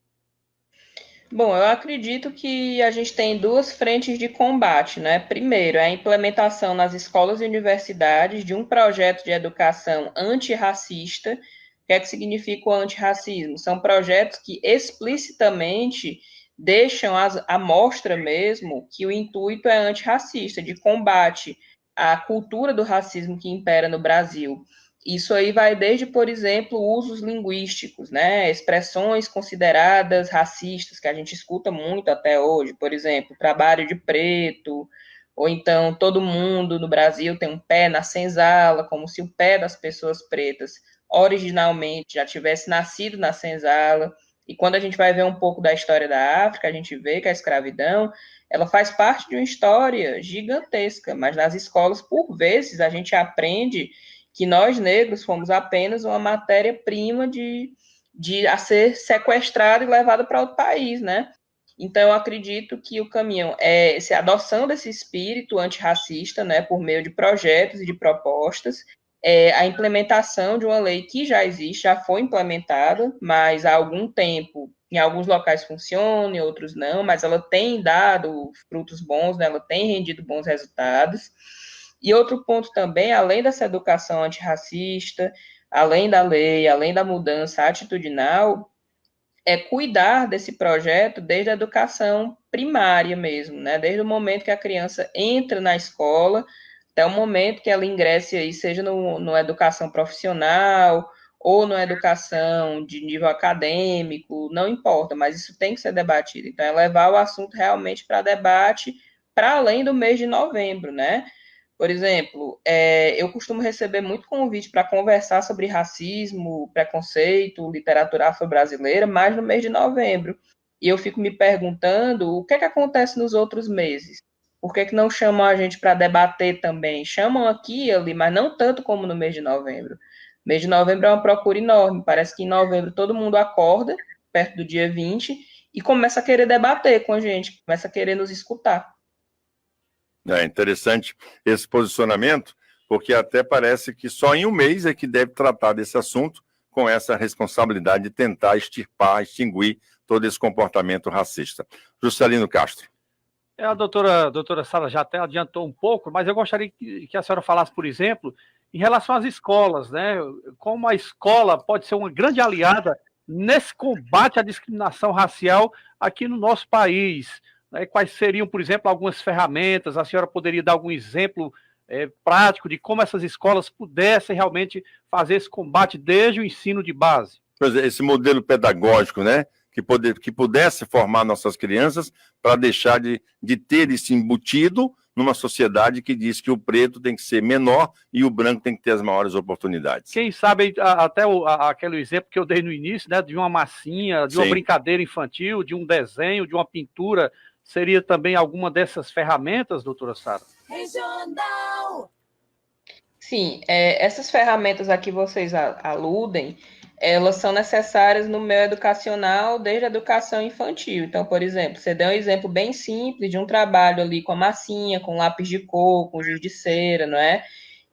Bom, eu acredito que a gente tem duas frentes de combate, né? Primeiro, é a implementação nas escolas e universidades de um projeto de educação antirracista. O que é que significa o antirracismo? São projetos que explicitamente deixam à mostra mesmo que o intuito é antirracista, de combate à cultura do racismo que impera no Brasil. Isso aí vai desde, por exemplo, usos linguísticos, né? Expressões consideradas racistas, que a gente escuta muito até hoje, por exemplo, trabalho de preto, ou então todo mundo no Brasil tem um pé na senzala, como se o pé das pessoas pretas originalmente já tivesse nascido na senzala. E quando a gente vai ver um pouco da história da África, a gente vê que a escravidão, ela faz parte de uma história gigantesca, mas nas escolas, por vezes, a gente aprende que nós, negros, fomos apenas uma matéria-prima a ser sequestrada e levada para outro país, né? Então, eu acredito que o caminho é a adoção desse espírito antirracista, né, por meio de projetos e de propostas, a implementação de uma lei que já existe, já foi implementada, mas há algum tempo, em alguns locais funciona, em outros não, mas ela tem dado frutos bons, né, ela tem rendido bons resultados. E outro ponto também, além dessa educação antirracista, além da lei, além da mudança atitudinal, é cuidar desse projeto desde a educação primária mesmo, né? Desde o momento que a criança entra na escola até o momento que ela ingresse aí, seja numa educação profissional ou numa educação de nível acadêmico, não importa, mas isso tem que ser debatido. Então, é levar o assunto realmente para debate para além do mês de novembro, né? Por exemplo, eu costumo receber muito convite para conversar sobre racismo, preconceito, literatura afro-brasileira, mais no mês de novembro. E eu fico me perguntando o que é que acontece nos outros meses. Por que não chamam a gente para debater também? Chamam aqui e ali, mas não tanto como no mês de novembro. O mês de novembro é uma procura enorme. Parece que em novembro todo mundo acorda, perto do dia 20, e começa a querer debater com a gente, começa a querer nos escutar. É interessante esse posicionamento, porque até parece que só em um mês é que deve tratar desse assunto com essa responsabilidade de tentar extinguir todo esse comportamento racista. Juscelino Castro. A doutora Sara já até adiantou um pouco, mas eu gostaria que a senhora falasse, por exemplo, em relação às escolas, né? Como a escola pode ser uma grande aliada nesse combate à discriminação racial aqui no nosso país. Né? Quais seriam, por exemplo, algumas ferramentas? A senhora poderia dar algum exemplo prático de como essas escolas pudessem realmente fazer esse combate desde o ensino de base? Pois é, esse modelo pedagógico, né? Que pudesse formar nossas crianças para deixar de ter isso embutido numa sociedade que diz que o preto tem que ser menor e o branco tem que ter as maiores oportunidades. Quem sabe até aquele exemplo que eu dei no início, né, de uma massinha, de uma brincadeira infantil, de um desenho, de uma pintura, seria também alguma dessas ferramentas, doutora Sara? Regional. Sim, essas ferramentas a que vocês aludem, elas são necessárias no meio educacional desde a educação infantil. Então, por exemplo, você deu um exemplo bem simples de um trabalho ali com a massinha, com lápis de cor, com giz de cera, não é?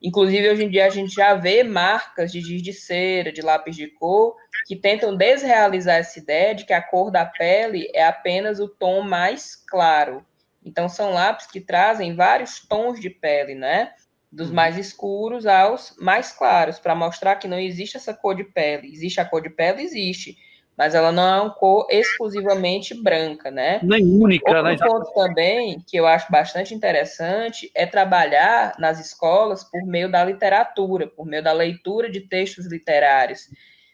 Inclusive, hoje em dia, a gente já vê marcas de giz de cera, de lápis de cor, que tentam desrealizar essa ideia de que a cor da pele é apenas o tom mais claro. Então, são lápis que trazem vários tons de pele, né? Dos mais escuros aos mais claros, para mostrar que não existe essa cor de pele. Existe a cor de pele? Existe, mas ela não é uma cor exclusivamente branca, né? Nem única, Outro né? ponto também, que eu acho bastante interessante, é trabalhar nas escolas por meio da literatura, por meio da leitura de textos literários.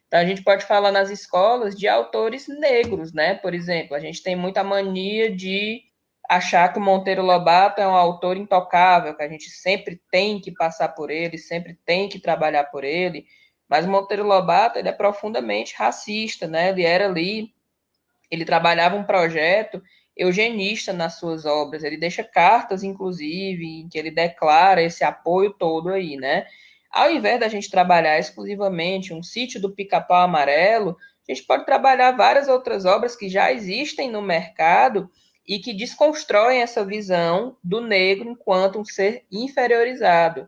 Então, a gente pode falar nas escolas de autores negros, né? Por exemplo, a gente tem muita mania de achar que o Monteiro Lobato é um autor intocável, que a gente sempre tem que passar por ele, sempre tem que trabalhar por ele, mas o Monteiro Lobato, ele é profundamente racista, né? Ele trabalhava um projeto eugenista nas suas obras, ele deixa cartas, inclusive, em que ele declara esse apoio todo aí, né? Ao invés da gente trabalhar exclusivamente um Sítio do Pica-Pau Amarelo, a gente pode trabalhar várias outras obras que já existem no mercado e que desconstroem essa visão do negro enquanto um ser inferiorizado.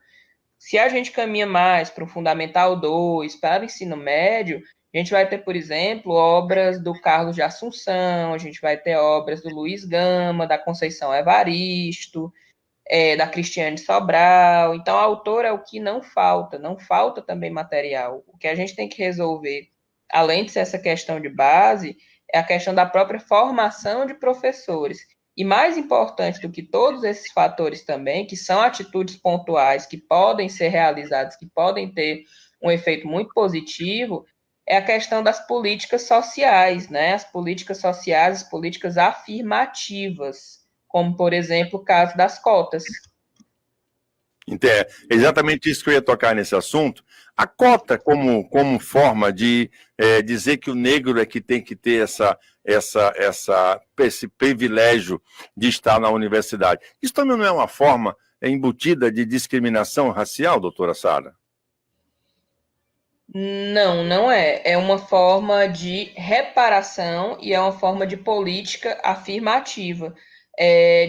Se a gente caminha mais para o Fundamental 2, para o ensino médio, a gente vai ter, por exemplo, obras do Carlos de Assunção, a gente vai ter obras do Luiz Gama, da Conceição Evaristo, da Cristiane Sobral. Então, autor é o que não falta também material. O que a gente tem que resolver, além de ser essa questão de base, é a questão da própria formação de professores. E mais importante do que todos esses fatores também, que são atitudes pontuais que podem ser realizadas, que podem ter um efeito muito positivo, é a questão das políticas sociais, né? As políticas sociais, as políticas afirmativas, como, por exemplo, o caso das cotas. Exatamente isso que eu ia tocar nesse assunto. A cota como forma de dizer que o negro é que tem que ter esse privilégio de estar na universidade. Isso também não é uma forma embutida de discriminação racial, doutora Sara? Não, não é. É uma forma de reparação e é uma forma de política afirmativa,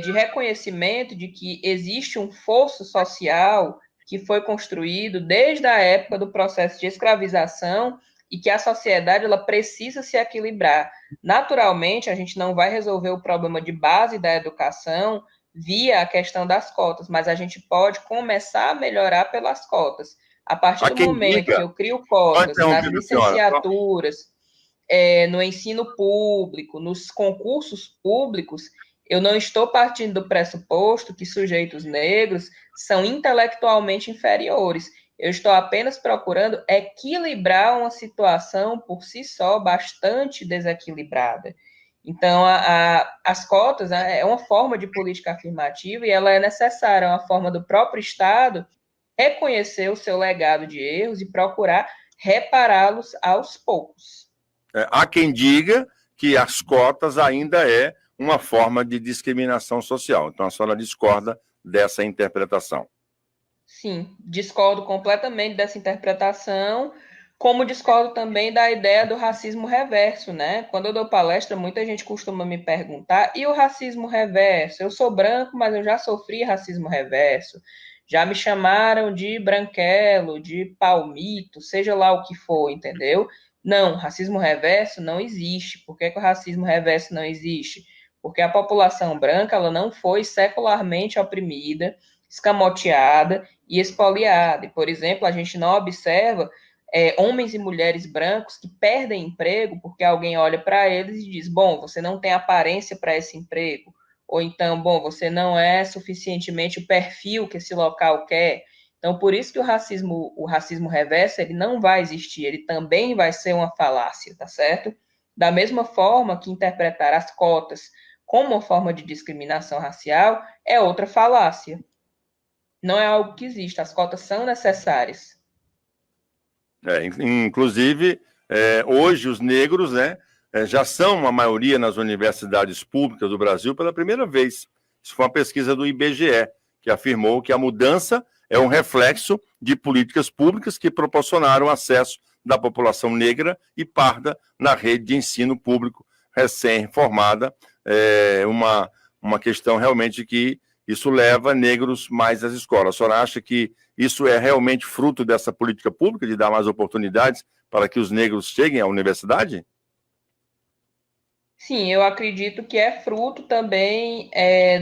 de reconhecimento de que existe um fosso social que foi construído desde a época do processo de escravização e que a sociedade ela precisa se equilibrar. Naturalmente, a gente não vai resolver o problema de base da educação via a questão das cotas, mas a gente pode começar a melhorar pelas cotas. A partir Há do quem momento que diga, eu crio só cotas nas interrompendo a senhora, licenciaturas, no ensino público, nos concursos públicos, eu não estou partindo do pressuposto que sujeitos negros são intelectualmente inferiores. Eu estou apenas procurando equilibrar uma situação por si só bastante desequilibrada. Então, as cotas é uma forma de política afirmativa e ela é necessária, é uma forma do próprio Estado reconhecer o seu legado de erros e procurar repará-los aos poucos. há quem diga que as cotas ainda é uma forma de discriminação social. Então a senhora discorda dessa interpretação. Sim, discordo completamente dessa interpretação, como discordo também da ideia do racismo reverso, né? Quando eu dou palestra, muita gente costuma me perguntar, e o racismo reverso? Eu sou branco, mas eu já sofri racismo reverso. Já me chamaram de branquelo, de palmito, seja lá o que for, entendeu? Não, racismo reverso não existe. Por que o racismo reverso não existe? Porque a população branca ela não foi secularmente oprimida, escamoteada e expoliada. E, por exemplo, a gente não observa homens e mulheres brancos que perdem emprego porque alguém olha para eles e diz: bom, você não tem aparência para esse emprego. Ou então, bom, você não é suficientemente o perfil que esse local quer. Então, por isso que o racismo reverso, ele não vai existir, ele também vai ser uma falácia, tá certo? Da mesma forma que interpretar as cotas como uma forma de discriminação racial é outra falácia. Não é algo que existe, as cotas são necessárias. Inclusive, hoje os negros, né, já são uma maioria nas universidades públicas do Brasil pela primeira vez. Isso foi uma pesquisa do IBGE, que afirmou que a mudança é um reflexo de políticas públicas que proporcionaram acesso da população negra e parda na rede de ensino público recém-formada. Uma questão realmente que isso leva negros mais às escolas. A senhora acha que isso é realmente fruto dessa política pública, de dar mais oportunidades para que os negros cheguem à universidade? Sim, eu acredito que é fruto também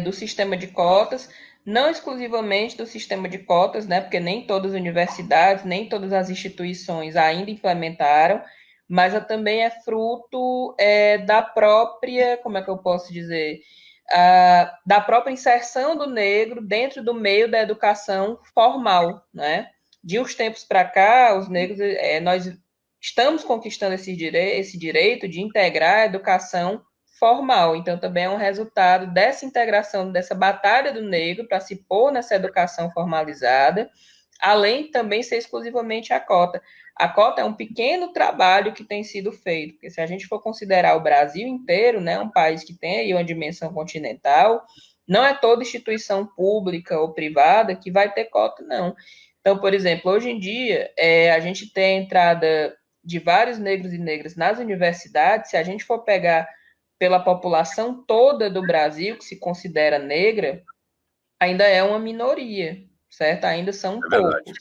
do sistema de cotas, não exclusivamente do sistema de cotas, né? Porque nem todas as universidades, nem todas as instituições ainda implementaram, mas também é fruto da própria, como é que eu posso dizer, da própria inserção do negro dentro do meio da educação formal, né? De uns tempos para cá, os negros, nós estamos conquistando esse direito de integrar a educação formal. Então, também é um resultado dessa integração, dessa batalha do negro para se pôr nessa educação formalizada, além de também ser exclusivamente a cota. A cota é um pequeno trabalho que tem sido feito, porque se a gente for considerar o Brasil inteiro, né, um país que tem aí uma dimensão continental, não é toda instituição pública ou privada que vai ter cota, não. Então, por exemplo, hoje em dia, a gente tem a entrada de vários negros e negras nas universidades. Se a gente for pegar pela população toda do Brasil, que se considera negra, ainda é uma minoria, certo? Ainda são poucos.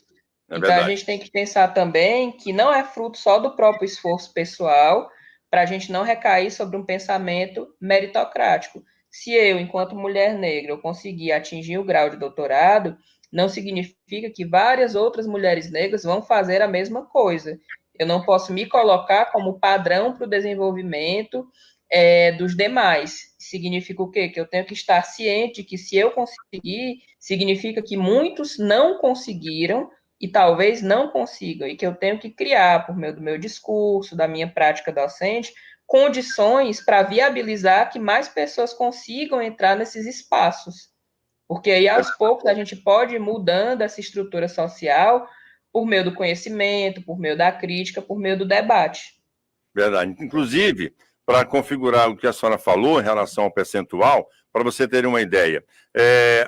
Então, a gente tem que pensar também que não é fruto só do próprio esforço pessoal, para a gente não recair sobre um pensamento meritocrático. Se eu, enquanto mulher negra, eu conseguir atingir o grau de doutorado, não significa que várias outras mulheres negras vão fazer a mesma coisa. Eu não posso me colocar como padrão para o desenvolvimento dos demais. Significa o quê? Que eu tenho que estar ciente de que se eu conseguir, significa que muitos não conseguiram e talvez não consigam, e que eu tenho que criar, por meio do meu discurso, da minha prática docente, condições para viabilizar que mais pessoas consigam entrar nesses espaços. Porque aí, aos poucos, a gente pode ir mudando essa estrutura social por meio do conhecimento, por meio da crítica, por meio do debate. Verdade. Inclusive, para configurar o que a senhora falou em relação ao percentual, para você ter uma ideia,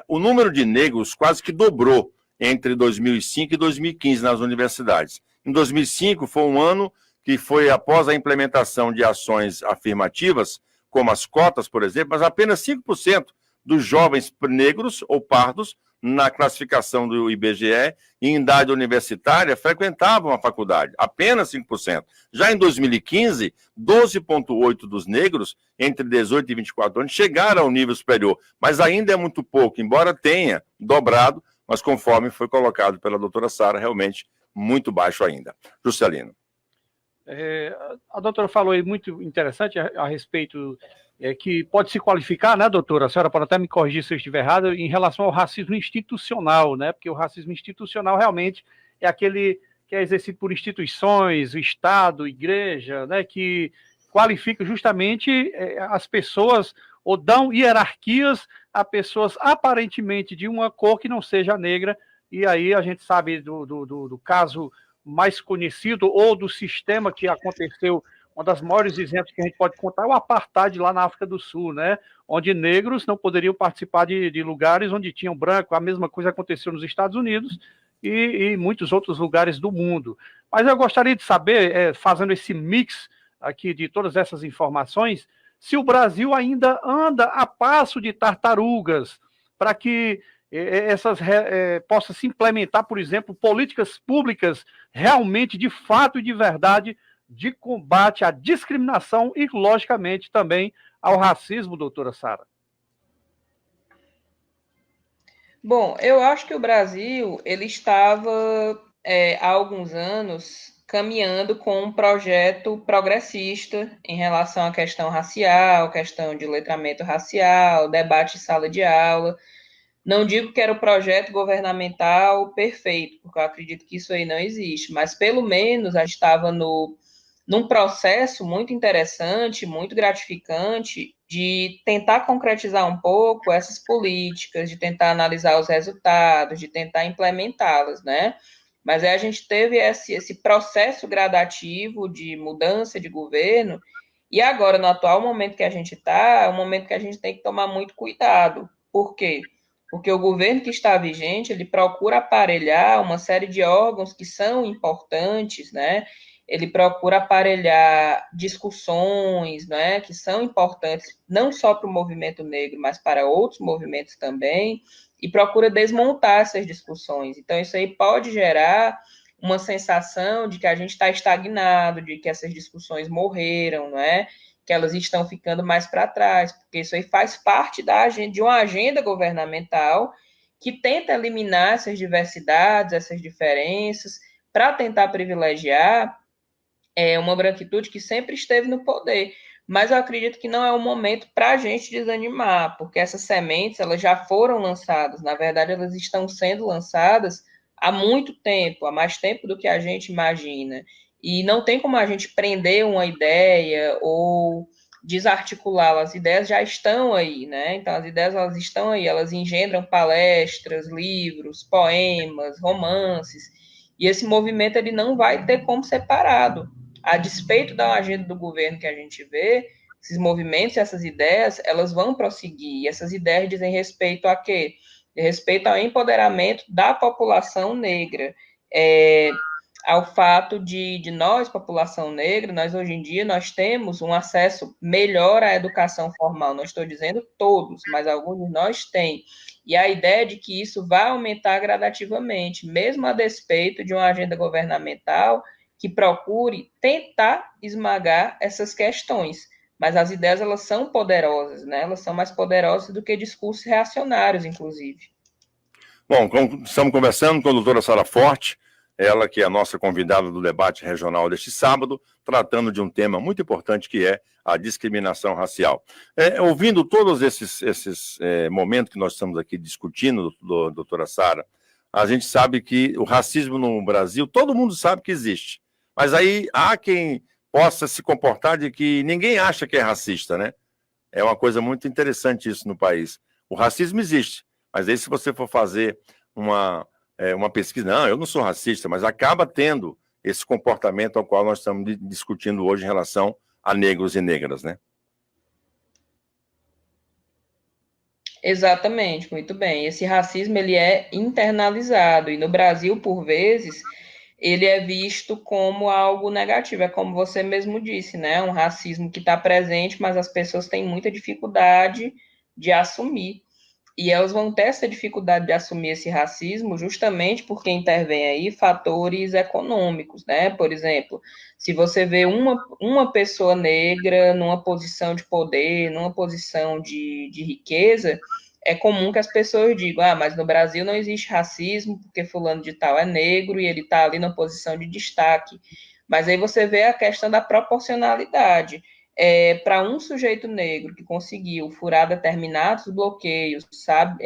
o número de negros quase que dobrou entre 2005 e 2015 nas universidades. Em 2005 foi um ano que foi após a implementação de ações afirmativas, como as cotas, por exemplo, mas apenas 5% dos jovens negros ou pardos, na classificação do IBGE, em idade universitária, frequentavam a faculdade, apenas 5%. Já em 2015, 12,8% dos negros, entre 18 e 24 anos, chegaram ao nível superior, mas ainda é muito pouco, embora tenha dobrado, mas conforme foi colocado pela doutora Sara, realmente muito baixo ainda. Juscelino. A doutora falou aí muito interessante a respeito que pode se qualificar, né, doutora? A senhora pode até me corrigir se eu estiver errado, em relação ao racismo institucional, né? Porque o racismo institucional realmente é aquele que é exercido por instituições, o Estado, igreja, né? Que qualifica justamente as pessoas ou dão hierarquias a pessoas aparentemente de uma cor que não seja negra, e aí a gente sabe do caso mais conhecido ou do sistema que aconteceu. Um dos maiores exemplos que a gente pode contar é o apartheid lá na África do Sul, né? Onde negros não poderiam participar de lugares onde tinham branco. A mesma coisa aconteceu nos Estados Unidos e muitos outros lugares do mundo. Mas eu gostaria de saber, fazendo esse mix aqui de todas essas informações, se o Brasil ainda anda a passo de tartarugas para que possa se implementar, por exemplo, políticas públicas realmente, de fato e de verdade, de combate à discriminação e, logicamente, também ao racismo, doutora Sara. Bom, eu acho que o Brasil ele estava, há alguns anos, caminhando com um projeto progressista em relação à questão racial, questão de letramento racial, debate em sala de aula. Não digo que era o projeto governamental perfeito, porque eu acredito que isso aí não existe, mas pelo menos a gente estava num processo muito interessante, muito gratificante, de tentar concretizar um pouco essas políticas, de tentar analisar os resultados, de tentar implementá-las, né? Mas aí a gente teve esse processo gradativo de mudança de governo, e agora, no atual momento que a gente está, é um momento que a gente tem que tomar muito cuidado. Por quê? Porque o governo que está vigente, ele procura aparelhar uma série de órgãos que são importantes, né? Ele procura aparelhar discussões, né, que são importantes não só para o movimento negro, mas para outros movimentos também, e procura desmontar essas discussões. Então, isso aí pode gerar uma sensação de que a gente está estagnado, de que essas discussões morreram, não é? Que elas estão ficando mais para trás, porque isso aí faz parte de uma agenda governamental que tenta eliminar essas diversidades, essas diferenças, para tentar privilegiar uma branquitude que sempre esteve no poder. Mas eu acredito que não é o momento para a gente desanimar, porque essas sementes elas já foram lançadas. Na verdade, elas estão sendo lançadas há muito tempo, há mais tempo do que a gente imagina. E não tem como a gente prender uma ideia ou desarticulá-la. As ideias já estão aí, né? Então, as ideias elas estão aí, elas engendram palestras, livros, poemas, romances. E esse movimento ele não vai ter como ser parado. A despeito da agenda do governo que a gente vê, esses movimentos, essas ideias, elas vão prosseguir. E essas ideias dizem respeito a quê? De respeito ao empoderamento da população negra. Ao fato de nós, população negra, nós hoje em dia, nós temos um acesso melhor à educação formal. Não estou dizendo todos, mas alguns de nós têm. E a ideia de que isso vai aumentar gradativamente, mesmo a despeito de uma agenda governamental que procure tentar esmagar essas questões. Mas as ideias, elas são poderosas, né? Elas são mais poderosas do que discursos reacionários, inclusive. Bom, estamos conversando com a doutora Sara Forte, ela que é a nossa convidada do debate regional deste sábado, tratando de um tema muito importante que é a discriminação racial. Ouvindo todos esses momentos que nós estamos aqui discutindo, doutora Sara, a gente sabe que o racismo no Brasil, todo mundo sabe que existe, mas aí há quem possa se comportar de que ninguém acha que é racista, né? É uma coisa muito interessante isso no país. O racismo existe, Mas aí se você for fazer uma pesquisa, não, eu não sou racista, mas acaba tendo esse comportamento ao qual nós estamos discutindo hoje em relação a negros e negras, né? Exatamente, muito bem. Esse racismo, ele é internalizado, e no Brasil, por vezes, ele é visto como algo negativo, é como você mesmo disse, né? Um racismo que está presente, mas as pessoas têm muita dificuldade de assumir. E elas vão ter essa dificuldade de assumir esse racismo justamente porque intervém aí fatores econômicos, né? Por exemplo, se você vê uma pessoa negra numa posição de poder, numa posição de riqueza, é comum que as pessoas digam, mas no Brasil não existe racismo porque fulano de tal é negro e ele está ali na posição de destaque. Mas aí você vê a questão da proporcionalidade. Para um sujeito negro que conseguiu furar determinados bloqueios, sabe,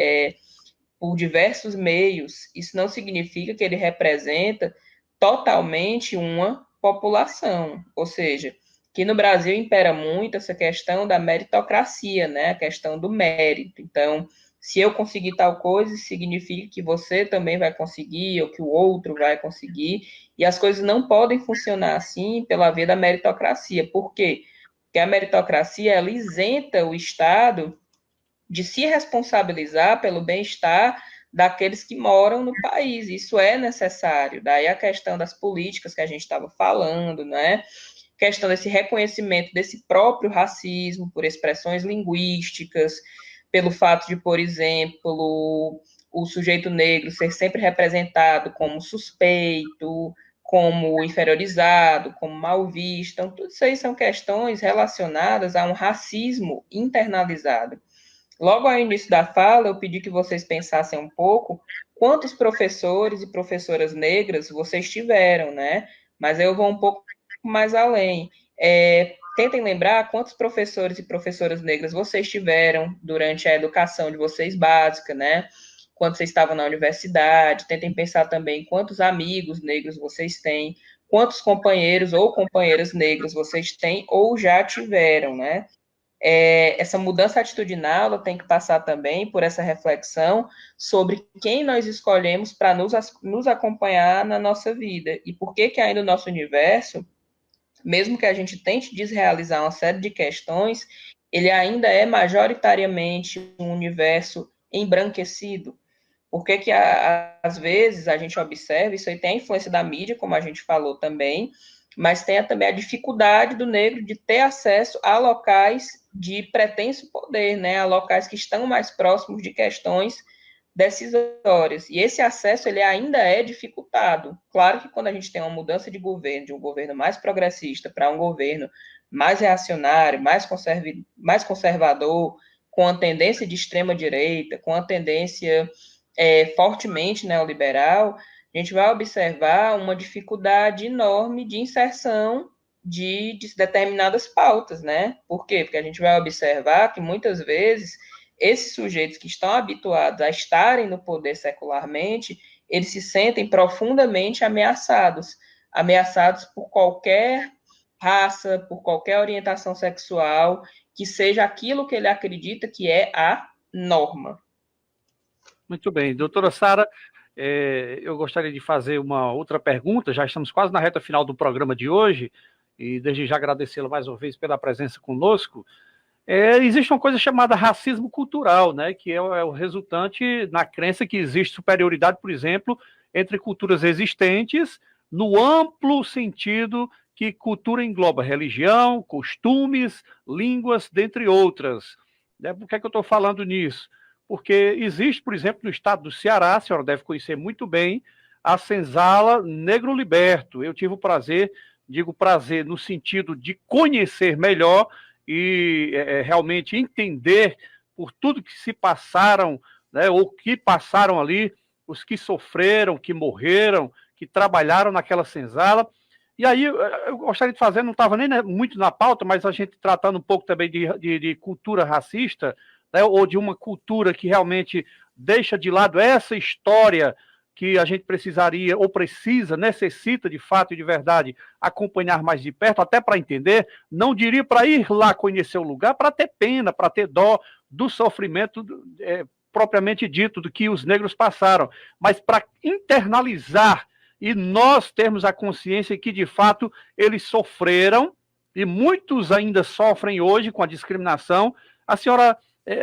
por diversos meios, isso não significa que ele representa totalmente uma população, ou seja, que no Brasil impera muito essa questão da meritocracia, né, a questão do mérito. Então, se eu conseguir tal coisa, significa que você também vai conseguir, ou que o outro vai conseguir, e as coisas não podem funcionar assim pela via da meritocracia. Por quê? Porque a meritocracia, ela isenta o Estado de se responsabilizar pelo bem-estar daqueles que moram no país. Isso é necessário. Daí a questão das políticas que a gente estava falando, né? Questão desse reconhecimento desse próprio racismo por expressões linguísticas, pelo fato de, por exemplo, o sujeito negro ser sempre representado como suspeito, como inferiorizado, como mal visto. Então, tudo isso aí são questões relacionadas a um racismo internalizado. Logo ao início da fala, eu pedi que vocês pensassem um pouco quantos professores e professoras negras vocês tiveram, né? Mas eu vou um pouco mais além. Tentem lembrar quantos professores e professoras negras vocês tiveram durante a educação de vocês básica, né? Quando vocês estavam na universidade. Tentem pensar também quantos amigos negros vocês têm, quantos companheiros ou companheiras negras vocês têm ou já tiveram, né? Essa mudança atitudinal ela tem que passar também por essa reflexão sobre quem nós escolhemos para nos acompanhar na nossa vida e por que ainda o nosso universo, mesmo que a gente tente desrealizar uma série de questões, ele ainda é majoritariamente um universo embranquecido. Por que às vezes a gente observa, isso aí tem a influência da mídia, como a gente falou também, mas tem também a dificuldade do negro de ter acesso a locais de pretenso poder, né, a locais que estão mais próximos de questões decisórias. E esse acesso ele ainda é dificultado. Claro que quando a gente tem uma mudança de governo, de um governo mais progressista para um governo mais reacionário, mais conservador, com a tendência de extrema-direita, com a tendência fortemente neoliberal, a gente vai observar uma dificuldade enorme de inserção de determinadas pautas, né? Por quê? Porque a gente vai observar que muitas vezes esses sujeitos que estão habituados a estarem no poder secularmente, eles se sentem profundamente ameaçados por qualquer raça, por qualquer orientação sexual, que seja aquilo que ele acredita que é a norma. Muito bem. Doutora Sara, eu gostaria de fazer uma outra pergunta, já estamos quase na reta final do programa de hoje, e desde já agradecê-la mais uma vez pela presença conosco. Existe uma coisa chamada racismo cultural, né, que é o resultante na crença que existe superioridade, por exemplo, entre culturas existentes, no amplo sentido que cultura engloba religião, costumes, línguas, dentre outras. Por que eu estou falando nisso? Porque existe, por exemplo, no estado do Ceará, a senhora deve conhecer muito bem, a senzala Negro Liberto. Eu tive o prazer, digo prazer no sentido de conhecer melhor e realmente entender por tudo que se passaram, né, ou que passaram ali, os que sofreram, que morreram, que trabalharam naquela senzala. E aí eu gostaria de fazer, não estava nem muito na pauta, mas a gente tratando um pouco também de cultura racista, né, ou de uma cultura que realmente deixa de lado essa história que a gente precisaria, ou necessita de fato e de verdade acompanhar mais de perto, até para entender, não diria para ir lá conhecer o lugar, para ter pena, para ter dó do sofrimento propriamente dito do que os negros passaram, mas para internalizar e nós termos a consciência que, de fato, eles sofreram, e muitos ainda sofrem hoje com a discriminação. A senhora,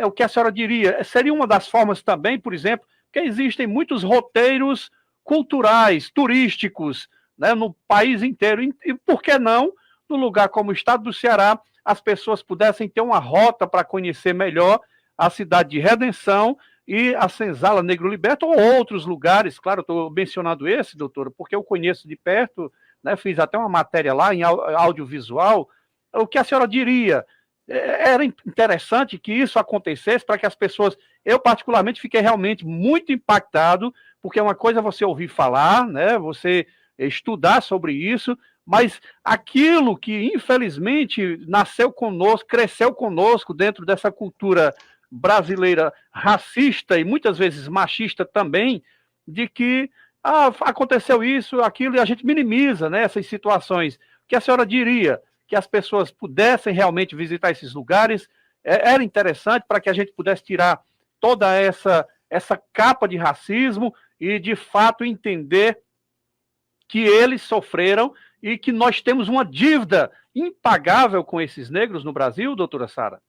o que a senhora diria? Seria uma das formas também, por exemplo, que existem muitos roteiros culturais, turísticos, né, no país inteiro, e por que não, no lugar como o estado do Ceará, as pessoas pudessem ter uma rota para conhecer melhor a cidade de Redenção e a Senzala Negro Liberto, ou outros lugares. Claro, estou mencionando esse, doutora, porque eu conheço de perto, né, fiz até uma matéria lá em audiovisual. O que a senhora diria? Era interessante que isso acontecesse para que as pessoas... Eu, particularmente, fiquei realmente muito impactado, porque uma coisa é você ouvir falar, né, você estudar sobre isso, mas aquilo que, infelizmente, nasceu conosco, cresceu conosco dentro dessa cultura brasileira racista e muitas vezes machista também, de que aconteceu isso, aquilo, e a gente minimiza, né, essas situações. O que a senhora diria? Que as pessoas pudessem realmente visitar esses lugares? Era interessante para que a gente pudesse tirar toda essa capa de racismo e, de fato, entender que eles sofreram e que nós temos uma dívida impagável com esses negros no Brasil, doutora Sara?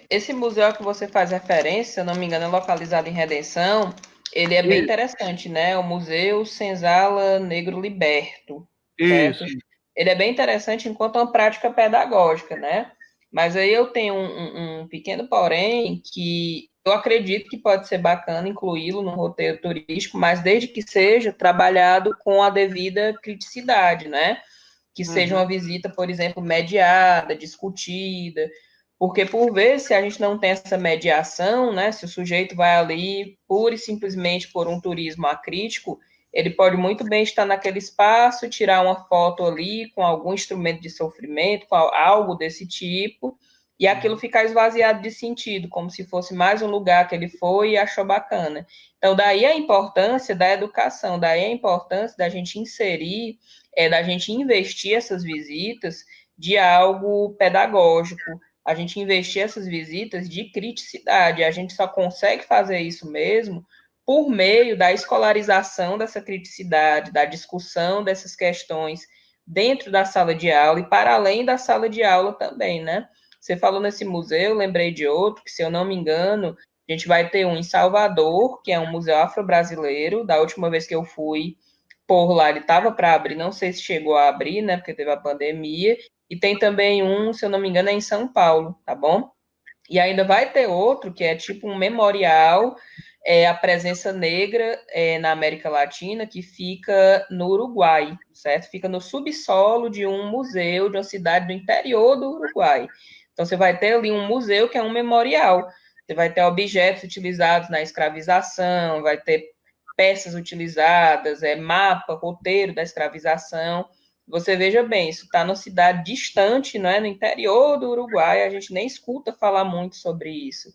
Esse museu que você faz referência, se eu não me engano, é localizado em Redenção. Ele é bem interessante, né? O Museu Senzala Negro Liberto, certo? Isso. Ele é bem interessante enquanto uma prática pedagógica, né? Mas aí eu tenho um pequeno porém que eu acredito que pode ser bacana incluí-lo no roteiro turístico, mas desde que seja trabalhado com a devida criticidade, né? Que seja uma visita, por exemplo, mediada, discutida, porque por vezes, se a gente não tem essa mediação, né? Se o sujeito vai ali pura e simplesmente por um turismo acrítico, ele pode muito bem estar naquele espaço, tirar uma foto ali com algum instrumento de sofrimento, com algo desse tipo, e aquilo ficar esvaziado de sentido, como se fosse mais um lugar que ele foi e achou bacana. Então, daí a importância da educação, daí a importância da gente inserir, da gente investir essas visitas de algo pedagógico, a gente investir essas visitas de criticidade. A gente só consegue fazer isso mesmo por meio da escolarização dessa criticidade, da discussão dessas questões dentro da sala de aula e para além da sala de aula também, né? Você falou nesse museu, lembrei de outro, que se eu não me engano, a gente vai ter um em Salvador, que é um museu afro-brasileiro. Da última vez que eu fui por lá, ele estava para abrir, não sei se chegou a abrir, né, porque teve a pandemia. E tem também um, se eu não me engano, é em São Paulo, tá bom? E ainda vai ter outro, que é tipo um memorial, a presença negra na América Latina, que fica no Uruguai, certo? Fica no subsolo de um museu de uma cidade do interior do Uruguai. Então, você vai ter ali um museu que é um memorial. Você vai ter objetos utilizados na escravização, vai ter peças utilizadas, mapa, roteiro da escravização. Você veja bem, isso está numa cidade distante, não é? No interior do Uruguai, a gente nem escuta falar muito sobre isso.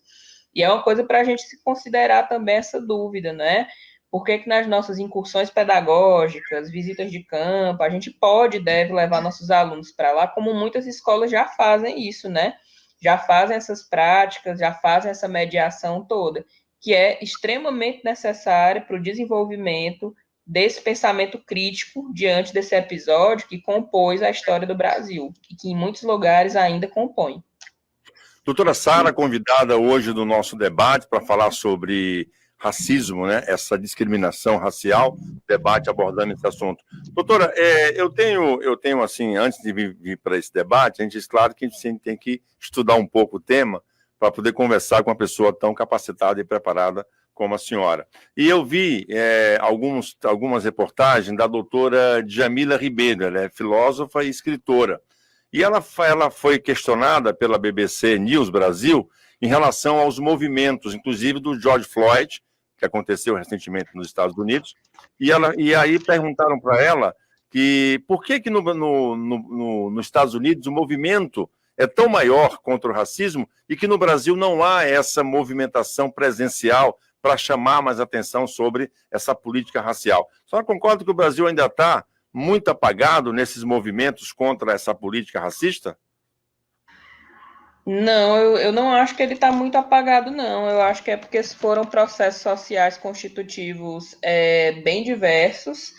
E é uma coisa para a gente se considerar também essa dúvida, né? Por que nas nossas incursões pedagógicas, visitas de campo, a gente pode e deve levar nossos alunos para lá, como muitas escolas já fazem isso, né? Já fazem essas práticas, já fazem essa mediação toda, que é extremamente necessária para o desenvolvimento desse pensamento crítico diante desse episódio que compôs a história do Brasil e que em muitos lugares ainda compõe. Doutora Sara, convidada hoje do nosso debate para falar sobre racismo, né? Essa discriminação racial, debate abordando esse assunto. Doutora, eu tenho assim, antes de vir para esse debate, a gente diz, claro que a gente tem que estudar um pouco o tema para poder conversar com uma pessoa tão capacitada e preparada como a senhora. E eu vi algumas reportagens da doutora Djamila Ribeiro, ela é filósofa e escritora. E ela foi questionada pela BBC News Brasil em relação aos movimentos, inclusive do George Floyd, que aconteceu recentemente nos Estados Unidos, e aí perguntaram para ela que por que nos Estados Unidos o movimento é tão maior contra o racismo e que no Brasil não há essa movimentação presencial para chamar mais atenção sobre essa política racial. A senhora concorda que o Brasil ainda está muito apagado nesses movimentos contra essa política racista? Não, eu não acho que ele está muito apagado, não. Eu acho que é porque foram processos sociais constitutivos bem diversos,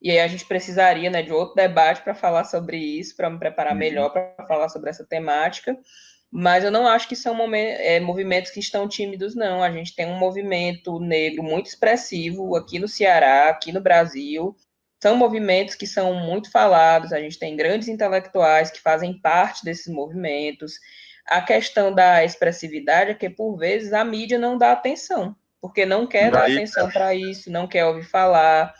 e aí a gente precisaria, né, de outro debate para falar sobre isso, para me preparar Uhum. melhor para falar sobre essa temática. Mas eu não acho que são movimentos que estão tímidos, não. A gente tem um movimento negro muito expressivo aqui no Ceará, aqui no Brasil. São movimentos que são muito falados, a gente tem grandes intelectuais que fazem parte desses movimentos. A questão da expressividade é que, por vezes, a mídia não dá atenção, porque não quer dar Daí, atenção para isso, não quer ouvir falar,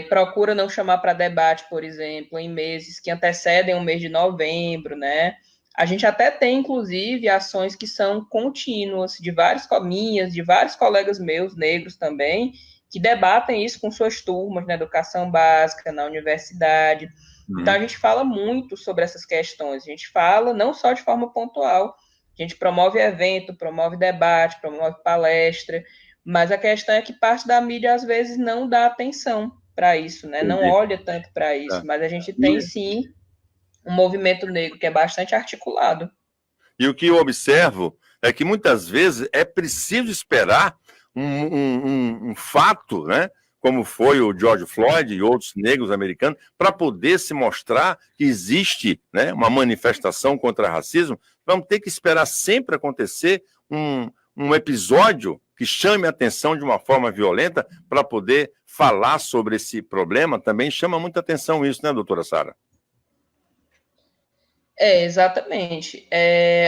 procura não chamar para debate, por exemplo, em meses que antecedem o mês de novembro, né? A gente até tem, inclusive, ações que são contínuas, de várias minhas, de vários colegas meus, negros também, que debatem isso com suas turmas na educação básica, na universidade. Então, a uhum. gente fala muito sobre essas questões. A gente fala não só de forma pontual, a gente promove evento, promove debate, promove palestra, mas a questão é que parte da mídia, às vezes, não dá atenção para isso, né? Não Entendi. olha tanto para É. isso. Mas a gente tem, E, sim, um movimento negro que é bastante articulado. e o que eu observo é que muitas vezes é preciso esperar um fato, né? Como foi o George Floyd e outros negros americanos, para poder se mostrar que existe, né, uma manifestação contra racismo. Vamos ter que esperar sempre acontecer um episódio que chame a atenção de uma forma violenta para poder falar sobre esse problema. Também chama muita atenção isso, né, doutora Sara? Exatamente.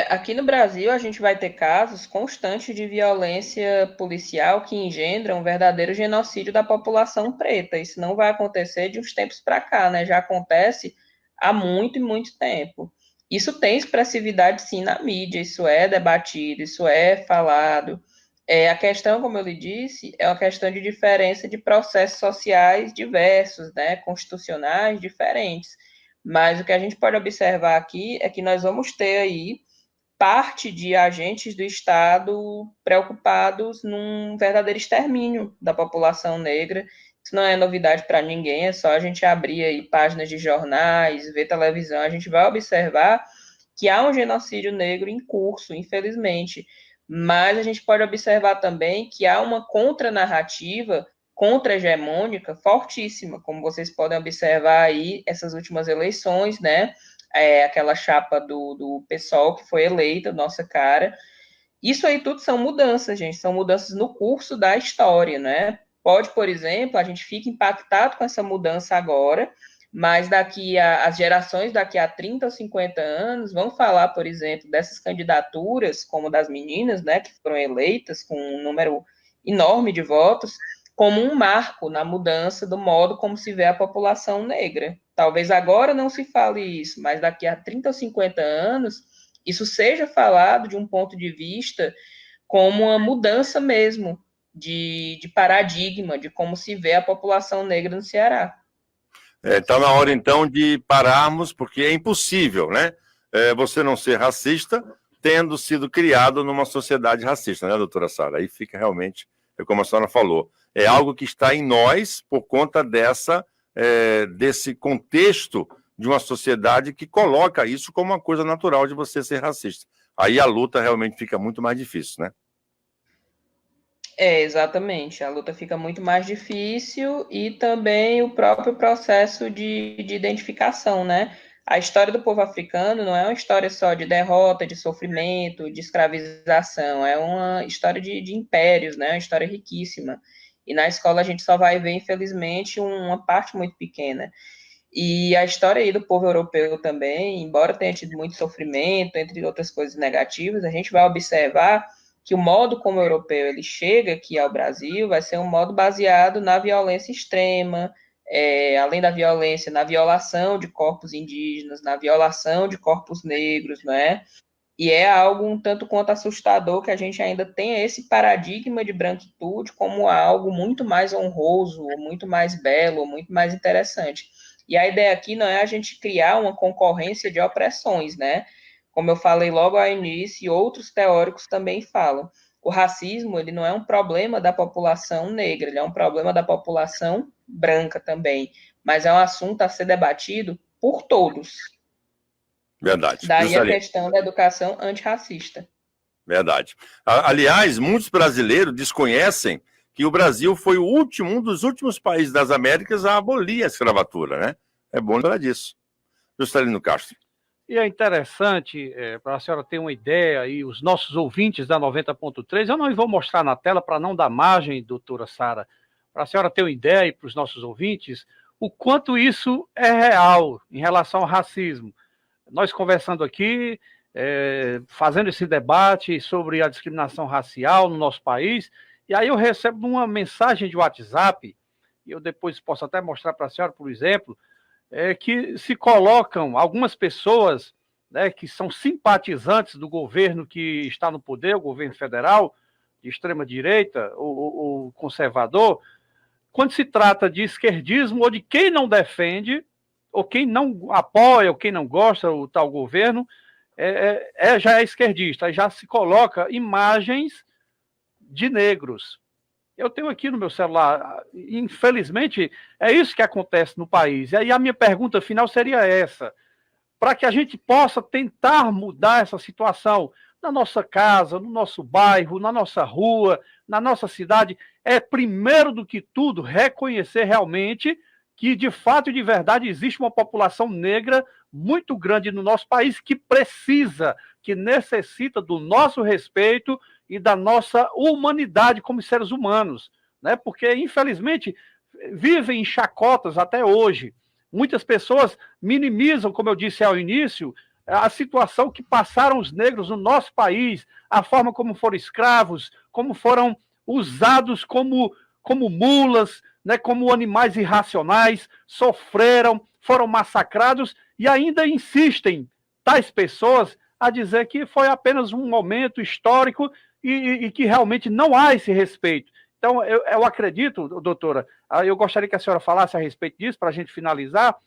Aqui no Brasil, a gente vai ter casos constantes de violência policial que engendram um verdadeiro genocídio da população preta. Isso não vai acontecer de uns tempos para cá, né? Já acontece há muito e muito tempo. Isso tem expressividade, sim, na mídia, isso é debatido, isso é falado. A questão, como eu lhe disse, é uma questão de diferença de processos sociais diversos, né? Constitucionais diferentes. Mas o que a gente pode observar aqui é que nós vamos ter aí parte de agentes do Estado preocupados num verdadeiro extermínio da população negra. Isso não é novidade para ninguém, é só a gente abrir aí páginas de jornais, ver televisão, a gente vai observar que há um genocídio negro em curso, infelizmente. Mas a gente pode observar também que há uma contranarrativa contra-hegemônica fortíssima, como vocês podem observar aí essas últimas eleições, né? Aquela chapa do PSOL que foi eleita, nossa cara. Isso aí tudo são mudanças, gente, são mudanças no curso da história, né? Pode, por exemplo, a gente fica impactado com essa mudança agora, mas as gerações daqui a 30 ou 50 anos vão falar, por exemplo, dessas candidaturas, como das meninas, né, que foram eleitas com um número enorme de votos, como um marco na mudança do modo como se vê a população negra. Talvez agora não se fale isso, mas daqui a 30 ou 50 anos isso seja falado de um ponto de vista como uma mudança mesmo de paradigma, de como se vê a população negra no Ceará. Está na hora, então, de pararmos, porque é impossível, né? Você não ser racista tendo sido criado numa sociedade racista, né, doutora Sara? Aí fica realmente, como a senhora falou, é algo que está em nós por conta desse contexto de uma sociedade que coloca isso como uma coisa natural de você ser racista. Aí a luta realmente fica muito mais difícil, né? Exatamente. A luta fica muito mais difícil e também o próprio processo de identificação, né? A história do povo africano não é uma história só de derrota, de sofrimento, de escravização, é uma história de impérios, né? Uma história riquíssima. E na escola a gente só vai ver, infelizmente, uma parte muito pequena. E a história aí do povo europeu também, embora tenha tido muito sofrimento, entre outras coisas negativas, a gente vai observar que o modo como o europeu ele chega aqui ao Brasil vai ser um modo baseado na violência extrema, além da violência, na violação de corpos indígenas, na violação de corpos negros, não é? E é algo um tanto quanto assustador que a gente ainda tenha esse paradigma de branquitude como algo muito mais honroso, muito mais belo, muito mais interessante. E a ideia aqui não é a gente criar uma concorrência de opressões, né? Como eu falei logo ao início, e outros teóricos também falam. O racismo, ele não é um problema da população negra, ele é um problema da população branca também, mas é um assunto a ser debatido por todos. Verdade. Daí a Juscelino. questão da educação antirracista. Verdade. Aliás, muitos brasileiros desconhecem que o Brasil foi um dos últimos países das Américas a abolir a escravatura, né? É bom lembrar disso. Juscelino Castro. E é interessante, para a senhora ter uma ideia, e os nossos ouvintes da 90.3, eu não vou mostrar na tela para não dar margem, doutora Sara, para a senhora ter uma ideia e para os nossos ouvintes, o quanto isso é real em relação ao racismo. Nós conversando aqui, fazendo esse debate sobre a discriminação racial no nosso país, e aí eu recebo uma mensagem de WhatsApp, e eu depois posso até mostrar para a senhora, por exemplo, que se colocam algumas pessoas, né, que são simpatizantes do governo que está no poder, o governo federal, de extrema-direita ou conservador, quando se trata de esquerdismo ou de quem não defende, ou quem não apoia, ou quem não gosta do tal governo, já é esquerdista, já se coloca imagens de negros. Eu tenho aqui no meu celular, infelizmente, é isso que acontece no país. E aí a minha pergunta final seria essa, para que a gente possa tentar mudar essa situação na nossa casa, no nosso bairro, na nossa rua, na nossa cidade, primeiro do que tudo, reconhecer realmente que, de fato e de verdade, existe uma população negra muito grande no nosso país que precisa, que necessita do nosso respeito e da nossa humanidade como seres humanos, né? Porque, infelizmente, vivem em chacotas até hoje. Muitas pessoas minimizam, como eu disse ao início, a situação que passaram os negros no nosso país, a forma como foram escravos, como foram usados como mulas, né, como animais irracionais, sofreram, foram massacrados e ainda insistem, tais pessoas, a dizer que foi apenas um momento histórico e que realmente não há esse respeito. Então, eu acredito, doutora, eu gostaria que a senhora falasse a respeito disso, para a gente finalizar,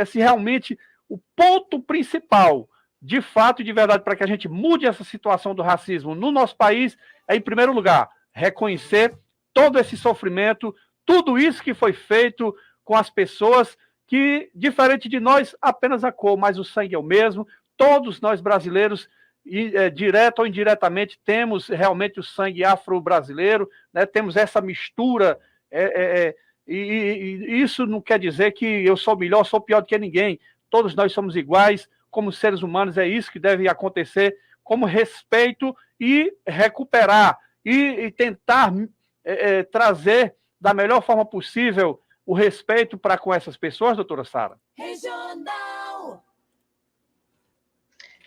se realmente o ponto principal, de fato e de verdade, para que a gente mude essa situação do racismo no nosso país, em primeiro lugar, reconhecer todo esse sofrimento, tudo isso que foi feito com as pessoas que, diferente de nós, apenas a cor, mas o sangue é o mesmo, todos nós brasileiros, direto ou indiretamente, temos realmente o sangue afro-brasileiro, né? Temos essa mistura, e isso não quer dizer que eu sou melhor, sou pior do que ninguém, todos nós somos iguais, como seres humanos, é isso que deve acontecer, como respeito e recuperar, e tentar trazer da melhor forma possível o respeito para com essas pessoas, doutora Sara? Regional.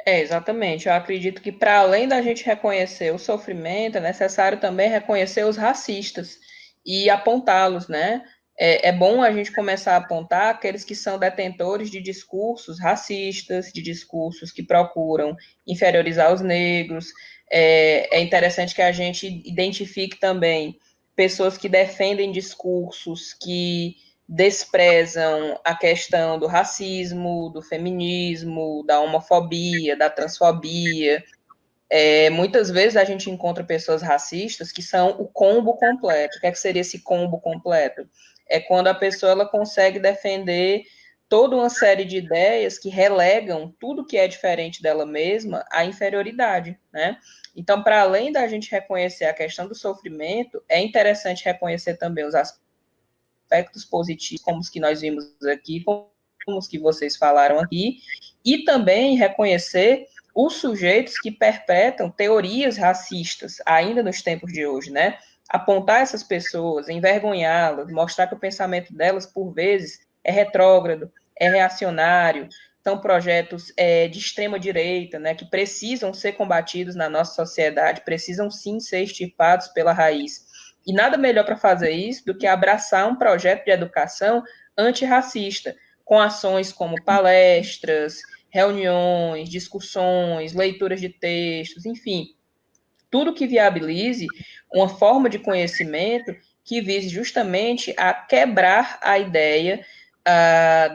Exatamente. Eu acredito que, para além da gente reconhecer o sofrimento, é necessário também reconhecer os racistas e apontá-los, né? É bom a gente começar a apontar aqueles que são detentores de discursos racistas, de discursos que procuram inferiorizar os negros. É interessante que a gente identifique também pessoas que defendem discursos que desprezam a questão do racismo, do feminismo, da homofobia, da transfobia. Muitas vezes a gente encontra pessoas racistas que são o combo completo. O que seria esse combo completo? É quando a pessoa ela consegue defender toda uma série de ideias que relegam tudo que é diferente dela mesma à inferioridade, né? Então, para além da gente reconhecer a questão do sofrimento, é interessante reconhecer também os aspectos positivos, como os que nós vimos aqui, como os que vocês falaram aqui, e também reconhecer os sujeitos que perpetram teorias racistas, ainda nos tempos de hoje, né? Apontar essas pessoas, envergonhá-las, mostrar que o pensamento delas, por vezes, é retrógrado, é reacionário, são projetos de extrema-direita, né, que precisam ser combatidos na nossa sociedade, precisam sim ser extirpados pela raiz. E nada melhor para fazer isso do que abraçar um projeto de educação antirracista, com ações como palestras, reuniões, discussões, leituras de textos, enfim, tudo que viabilize uma forma de conhecimento que vise justamente a quebrar a ideia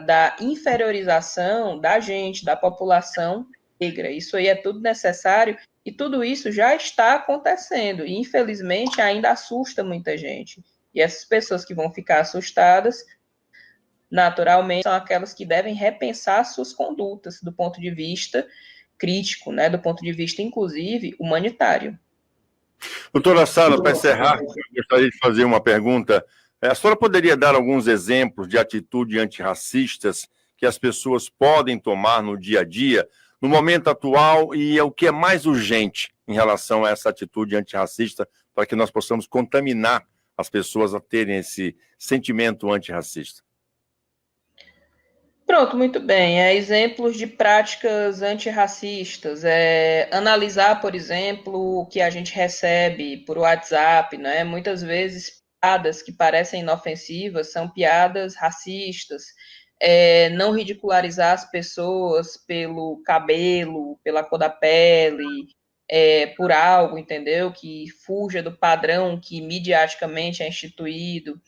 da inferiorização da gente, da população negra. Isso aí é tudo necessário e tudo isso já está acontecendo e, infelizmente, ainda assusta muita gente. E essas pessoas que vão ficar assustadas naturalmente, são aquelas que devem repensar suas condutas do ponto de vista crítico, né, do ponto de vista, inclusive, humanitário. Doutora Sara, para encerrar, eu gostaria de fazer uma pergunta. A senhora poderia dar alguns exemplos de atitudes antirracistas que as pessoas podem tomar no dia a dia, no momento atual, e o que é mais urgente em relação a essa atitude antirracista, para que nós possamos contaminar as pessoas a terem esse sentimento antirracista? Pronto, muito bem. Exemplos de práticas antirracistas. Analisar, por exemplo, o que a gente recebe por WhatsApp, né? Muitas vezes, piadas que parecem inofensivas são piadas racistas. Não ridicularizar as pessoas pelo cabelo, pela cor da pele, por algo, entendeu? Que fuja do padrão que midiaticamente é instituído.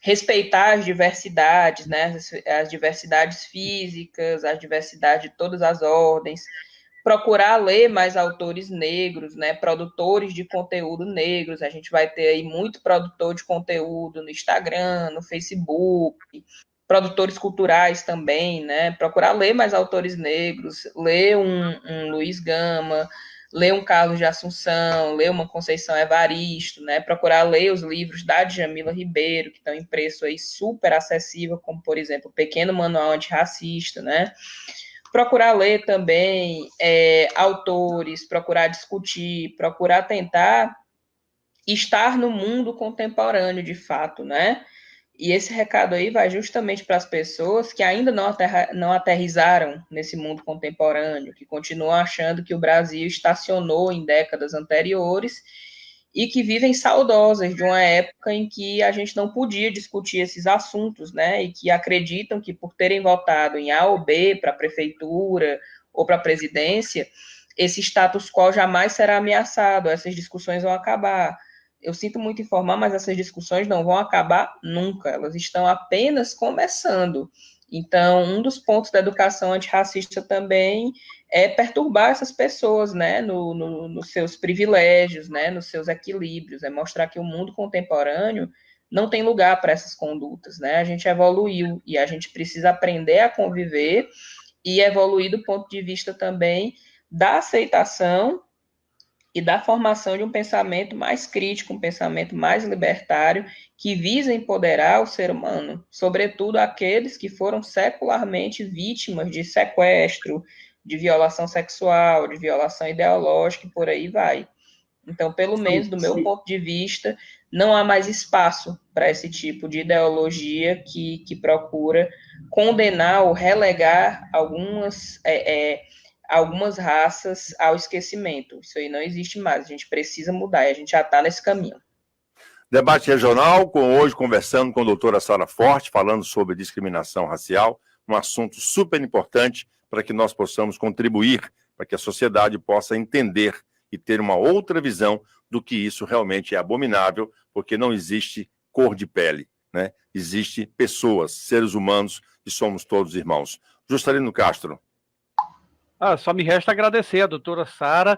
Respeitar as diversidades, né? As diversidades físicas, a diversidade de todas as ordens, procurar ler mais autores negros, né? Produtores de conteúdo negros, a gente vai ter aí muito produtor de conteúdo no Instagram, no Facebook, produtores culturais também, né? Procurar ler mais autores negros, ler um Luiz Gama, ler um Carlos de Assunção, ler uma Conceição Evaristo, né? Procurar ler os livros da Djamila Ribeiro, que estão em preço aí super acessível, como, por exemplo, o Pequeno Manual Antirracista, né? Procurar ler também autores, procurar discutir, procurar tentar estar no mundo contemporâneo, de fato, né? E esse recado aí vai justamente para as pessoas que ainda não aterrizaram nesse mundo contemporâneo, que continuam achando que o Brasil estacionou em décadas anteriores e que vivem saudosas de uma época em que a gente não podia discutir esses assuntos, né? E que acreditam que por terem votado em A ou B para a prefeitura ou para a presidência, esse status quo jamais será ameaçado, essas discussões vão acabar. Eu sinto muito informar, mas essas discussões não vão acabar nunca, elas estão apenas começando. Então, um dos pontos da educação antirracista também é perturbar essas pessoas, né, nos seus privilégios, né, nos seus equilíbrios, é mostrar que o mundo contemporâneo não tem lugar para essas condutas, né, a gente evoluiu e a gente precisa aprender a conviver e evoluir do ponto de vista também da aceitação e da formação de um pensamento mais crítico, um pensamento mais libertário, que visa empoderar o ser humano, sobretudo aqueles que foram secularmente vítimas de sequestro, de violação sexual, de violação ideológica, e por aí vai. Então, pelo menos do meu ponto de vista, não há mais espaço para esse tipo de ideologia que procura condenar ou relegar algumas raças ao esquecimento. Isso aí não existe mais, a gente precisa mudar, e a gente já está nesse caminho. Debate regional, hoje conversando com a doutora Sara Forte, falando sobre discriminação racial, um assunto super importante para que nós possamos contribuir, para que a sociedade possa entender e ter uma outra visão do que isso realmente é abominável, porque não existe cor de pele, né? Existe pessoas, seres humanos, e somos todos irmãos. Juscelino Castro. Só me resta agradecer a doutora Sara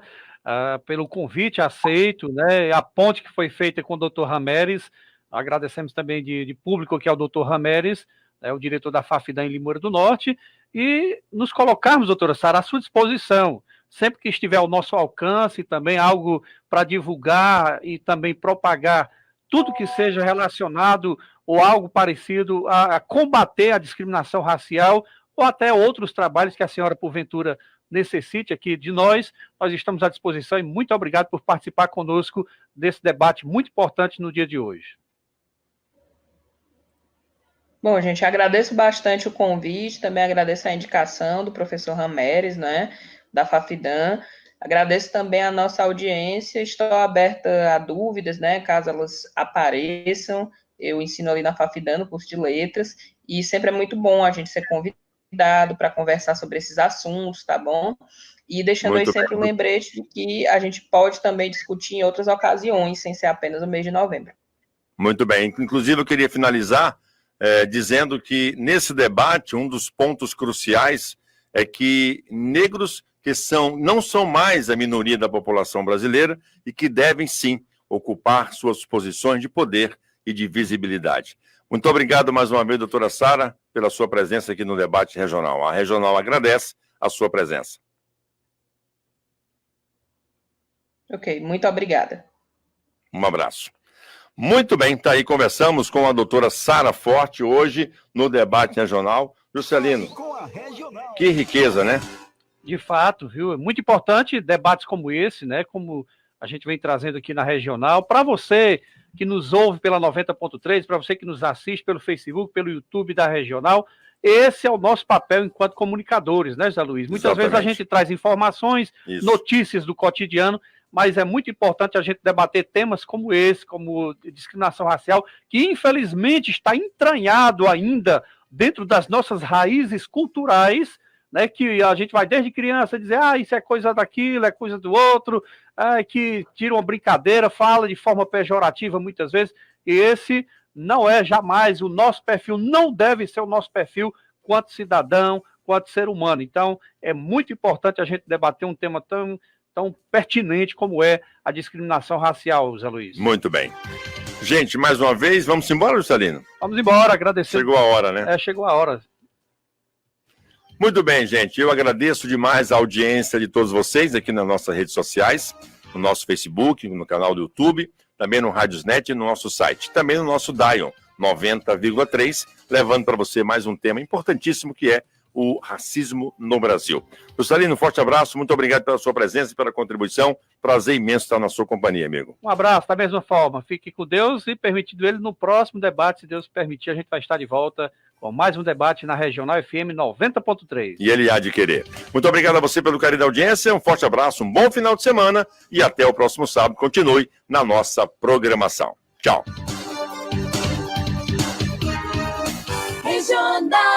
pelo convite aceito, né, a ponte que foi feita com o doutor Ramérez. Agradecemos também de público que é o doutor Ramérez, o diretor da FAFIDAN em Limoeiro do Norte, e nos colocarmos, doutora Sara, à sua disposição, sempre que estiver ao nosso alcance, também algo para divulgar e também propagar tudo que seja relacionado ou algo parecido a combater a discriminação racial, ou até outros trabalhos que a senhora, porventura, necessite aqui de nós estamos à disposição e muito obrigado por participar conosco desse debate muito importante no dia de hoje. Bom, gente, agradeço bastante o convite, também agradeço a indicação do professor Ramérez, né, da FAFIDAN, agradeço também a nossa audiência, estou aberta a dúvidas, né, caso elas apareçam, eu ensino ali na FAFIDAN, no curso de letras, e sempre é muito bom a gente ser convidado para conversar sobre esses assuntos, tá bom? E deixando muito aí sempre o lembrete de que a gente pode também discutir em outras ocasiões, sem ser apenas o mês de novembro. Muito bem, inclusive eu queria finalizar dizendo que nesse debate um dos pontos cruciais é que negros que não são mais a minoria da população brasileira e que devem sim ocupar suas posições de poder e de visibilidade. Muito obrigado mais uma vez, doutora Sara, pela sua presença aqui no debate regional. A regional agradece a sua presença. Ok, muito obrigada. Um abraço. Muito bem, tá aí, conversamos com a doutora Sara Forte hoje no debate regional. Juscelino, que riqueza, né? De fato, viu? É muito importante debates como esse, né? Como a gente vem trazendo aqui na regional. Para você que nos ouve pela 90.3, para você que nos assiste pelo Facebook, pelo YouTube da regional, esse é o nosso papel enquanto comunicadores, né, José Luiz? Muitas vezes a gente traz informações, notícias do cotidiano, mas é muito importante a gente debater temas como esse, como discriminação racial, que infelizmente está entranhado ainda dentro das nossas raízes culturais, né, que a gente vai desde criança dizer, isso é coisa daquilo, é coisa do outro, que tira uma brincadeira, fala de forma pejorativa muitas vezes, e esse não é jamais o nosso perfil, não deve ser o nosso perfil quanto cidadão, quanto ser humano. Então, é muito importante a gente debater um tema tão pertinente como é a discriminação racial, Zé Luiz. Muito bem. Gente, mais uma vez, vamos embora, Juscelino? Vamos embora, agradecer. Chegou a hora, né? Chegou a hora. Muito bem, gente. Eu agradeço demais a audiência de todos vocês aqui nas nossas redes sociais, no nosso Facebook, no canal do YouTube, também no Radiosnet e no nosso site. Também no nosso Dion 90,3, levando para você mais um tema importantíssimo que é o racismo no Brasil. Juscelino, um forte abraço, muito obrigado pela sua presença e pela contribuição. Prazer imenso estar na sua companhia, amigo. Um abraço, da mesma forma. Fique com Deus e, permitido ele, no próximo debate, se Deus permitir, a gente vai estar de volta com mais um debate na Regional FM 90.3. E ele há de querer. Muito obrigado a você pelo carinho da audiência, um forte abraço, um bom final de semana e até o próximo sábado. Continue na nossa programação. Tchau. Regional.